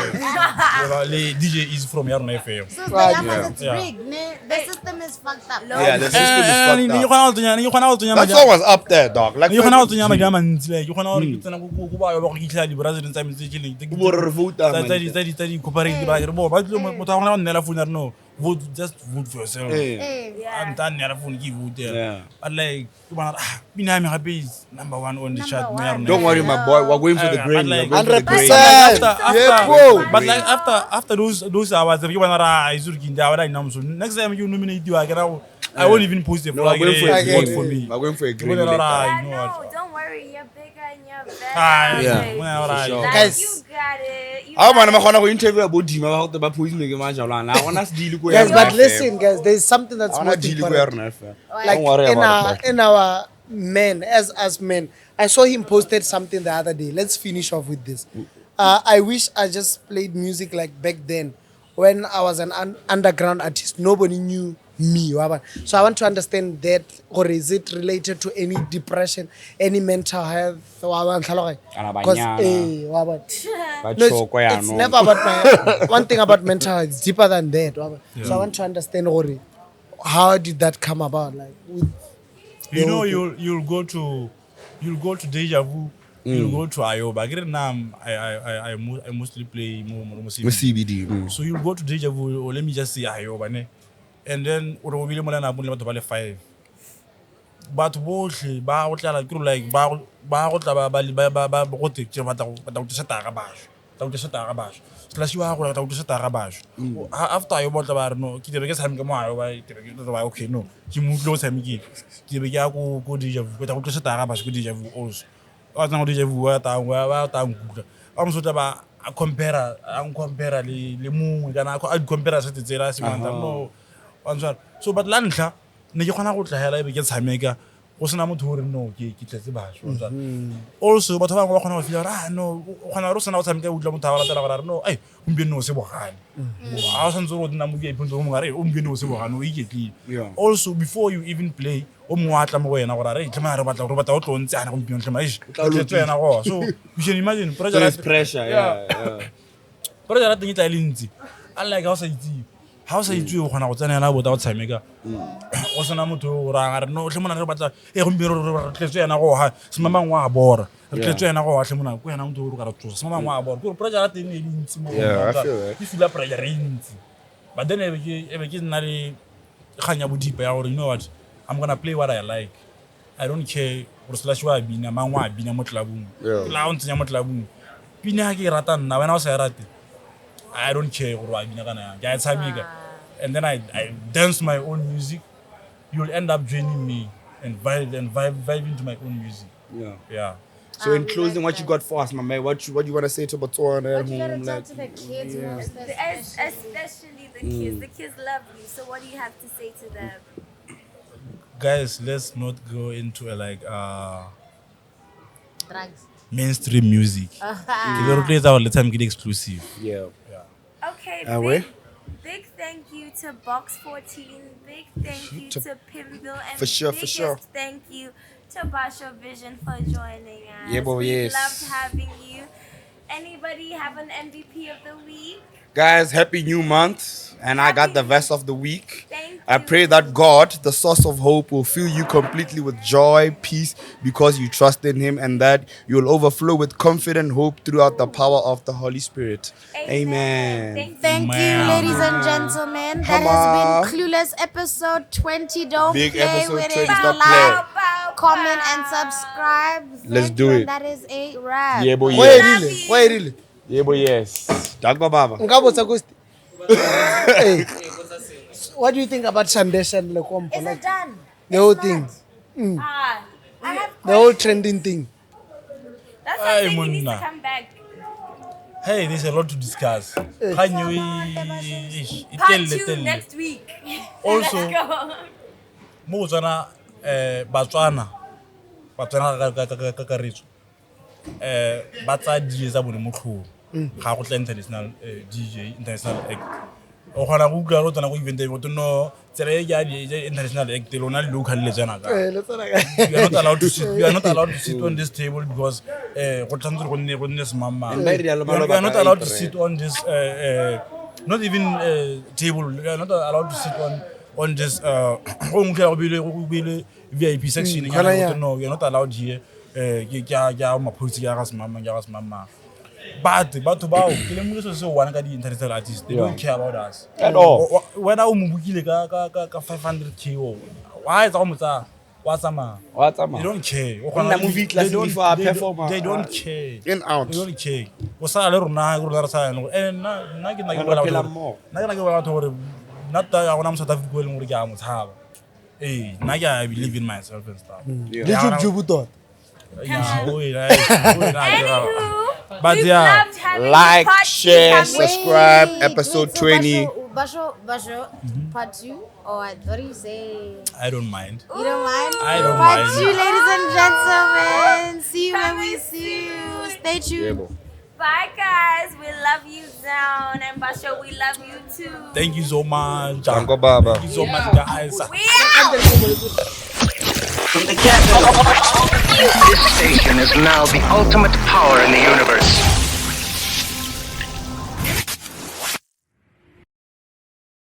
The DJ is from Yarno FM. So the Right, Yamas, it's yeah. rigged. The system is fucked up. Yeah, the system is fucked up. That That song was up there, dog. Like, you cannot nyama nyama ntle you cannot re tsena go ba yo go kitla di Residency tse kileng Bo re vote, man. tsa cooperate ba re bo ba tlo motho a gona nela phone no vote, just vote for yourself. Hey. Hey. I'm done nela phone ke vote. Yeah. But like you wanna bina me happy is number 1 on the Number chart. one. Don't worry, my boy. We're going for the Yeah, grain. but like- We're going for the grain. 100%. After- Yeah, bro. But like after those hours, if you wanna rise, next time you nominate you, I won't even post a No, flag. we're going for a Vote grain. for me. We're going for a You grain. know later. that, Yeah, you know no, what? don't worry, you're bigger and you're Ah, better. yeah. Like, sure. like, Guys. you got it. You How got man it. am I going to interview about Dima about the poison nigga man jalo na wana se deal ko Guys, but listen, guys, there's something that's I more want to deal ko important. yarna. Like Don't worry in about it. our men, as men, I saw him posted something the other day. Let's finish off with this. I wish I just played music like back then when I was an underground artist. Nobody knew me. Waba. So I want to understand that, or is it related to any depression, any mental health? Because it's never about my one thing about mental health. It's deeper than that. Waba. So I want to understand, Ori, how did that come about? Like, with You know, you'll go to Deja Vu, you'll go to Ayoba. I mostly play more CBD. So you'll go to Deja Vu, or let me just say Ayoba, ne? And then or we molana bule batho ba le 5. But bohle ba go tla like ba go tla ba go tse ba go tseta ga basho. Ta go tseta ga basho. Slushy wa go ta go tseta ga basho. After Ayoba tla ba re no, ke tebe ke tshameka mo Ayoba, tebe ke ba okay no. Ke mo tlo tshameki. Ke tebe ke ya go Deja Vu, ta go tseta ga basho go Deja Vu also. Wa tsang go Deja Vu wa ta ngula. Am so tla ba compare le mongwe kana a compare se tsela se mantsa no. So but la ntlha ne ke gona go tlhaela be ke tshameka go sena motho hore no ke tletse basho also batho ba gona go feel no gona re sena go tshameka utla motho a ratela gore no ai umbieno se bogane a sa ntse go nna mo ke iphonto mo ngare umbieno se bogane o iketlile also before you even play o mo atla mo wena gore re tlema re batla go tlontse ana go umbieno tlema ish tletse wena go so you can imagine Pressure, yeah. pressure teng tla le ntsi unlike how sa itse o gona go tsenela bota go tshameka o sena motho o ra re no tle mona re batla go mbiro re tletse yana go ha se mamang wa bora re tletse yana go ha tle mona ko yana motho o ka re tsosa se mamang wa bora ko pressure teng e ntsi mo Yeah, I feel it. you feel pressure e ntsi but then ebe ke nna le khanya bodipa ya gore you know what I'm gonna play what I like. I don't care gore Slushy wa bina mang wa bina mo tlabung la o ntsenya mo tlabung bina ke rata nna wena o sa rate I don't care gore wa bina kana ya tshameka and then I dance my own music. You'll end up joining me and vibe into my own music. Yeah. Yeah. So in we closing, like what you that. got for us, my man? What you want to say to Botswana at What you gotta home? talk Like, to the kids most Especially the kids. The kids love you. So what do you have to say to them? Guys, let's not go into drugs. mainstream music. Let's time get exclusive. yeah. Okay, where? big thank you to Box 14. Big thank you To- to Pimville. And for sure, for biggest sure. thank you to Basho Vision for joining us. Yeah, boy, we yes. loved having you. Anybody have an MVP of the week? Guys, happy new month. And I got the verse of the week. Thank I you. pray that God, the source of hope, will fill you completely with joy, peace, because you trust in Him, and that you'll overflow with confident hope throughout the power of the Holy Spirit. Amen. Thank you, Man. ladies and gentlemen. That Come has on. been Clueless episode 20. Don't Big play episode with 20, it. stop Like, playing. comment, and subscribe. Let's Thank do you, it. and that is a wrap. Yeah, boy, Why yes. really? Why really? Yeah, boy, yes. Dagba Baba. Nkabotsa Kosti. Hey, what do you think about Shandesha and Lekompo? Is it Like done? the whole It's thing, not. I have the whole trending thing. That's why Hey, he needs to Munna. come back. Hey, there's a lot to discuss. Can you Part 2 next week. Also, Let's go. mo Botswana Batswana ka karetso ba tsa DJ tsa bone mo tlhong ga go tla international DJ international act o kgona go utlwa go tsena go event go no tsela e ya international act le ona le local le tsena ka you are not allowed to sit on this table because go tshwanetse go nne semama you are not allowed to sit on this not even table you are not allowed to sit on this go ngwe VIP section no you are not allowed here ya mapholisi ya ga semama but batho bao ke le mo se one ka di international artists they don't care about us At all. when I mbukile ka 500k why tsa go motsa wa tsama they don't care o Nna movie class before I perform, they don't care In out. they don't care o sa le rona re sa no nna ke Re phela mmoho. ke ba gore nata ya gona mo South Africa le ngore ke a motshaba nna ke I believe in myself and stuff Le Sghubu tot. yeah Anywho, But we've yeah, loved having like, part 2 share, coming. subscribe. Episode so 20. Basho, part 2, or what do you say? I don't mind. You don't mind? I don't Part mind. 2, ladies and gentlemen. See you when we see you. Stay tuned. Bye, guys. We love you down. And Basho, we love you too. Thank you so much. Dagba Baba. Thank you so much, guys. We out. This station is now the ultimate power in the universe.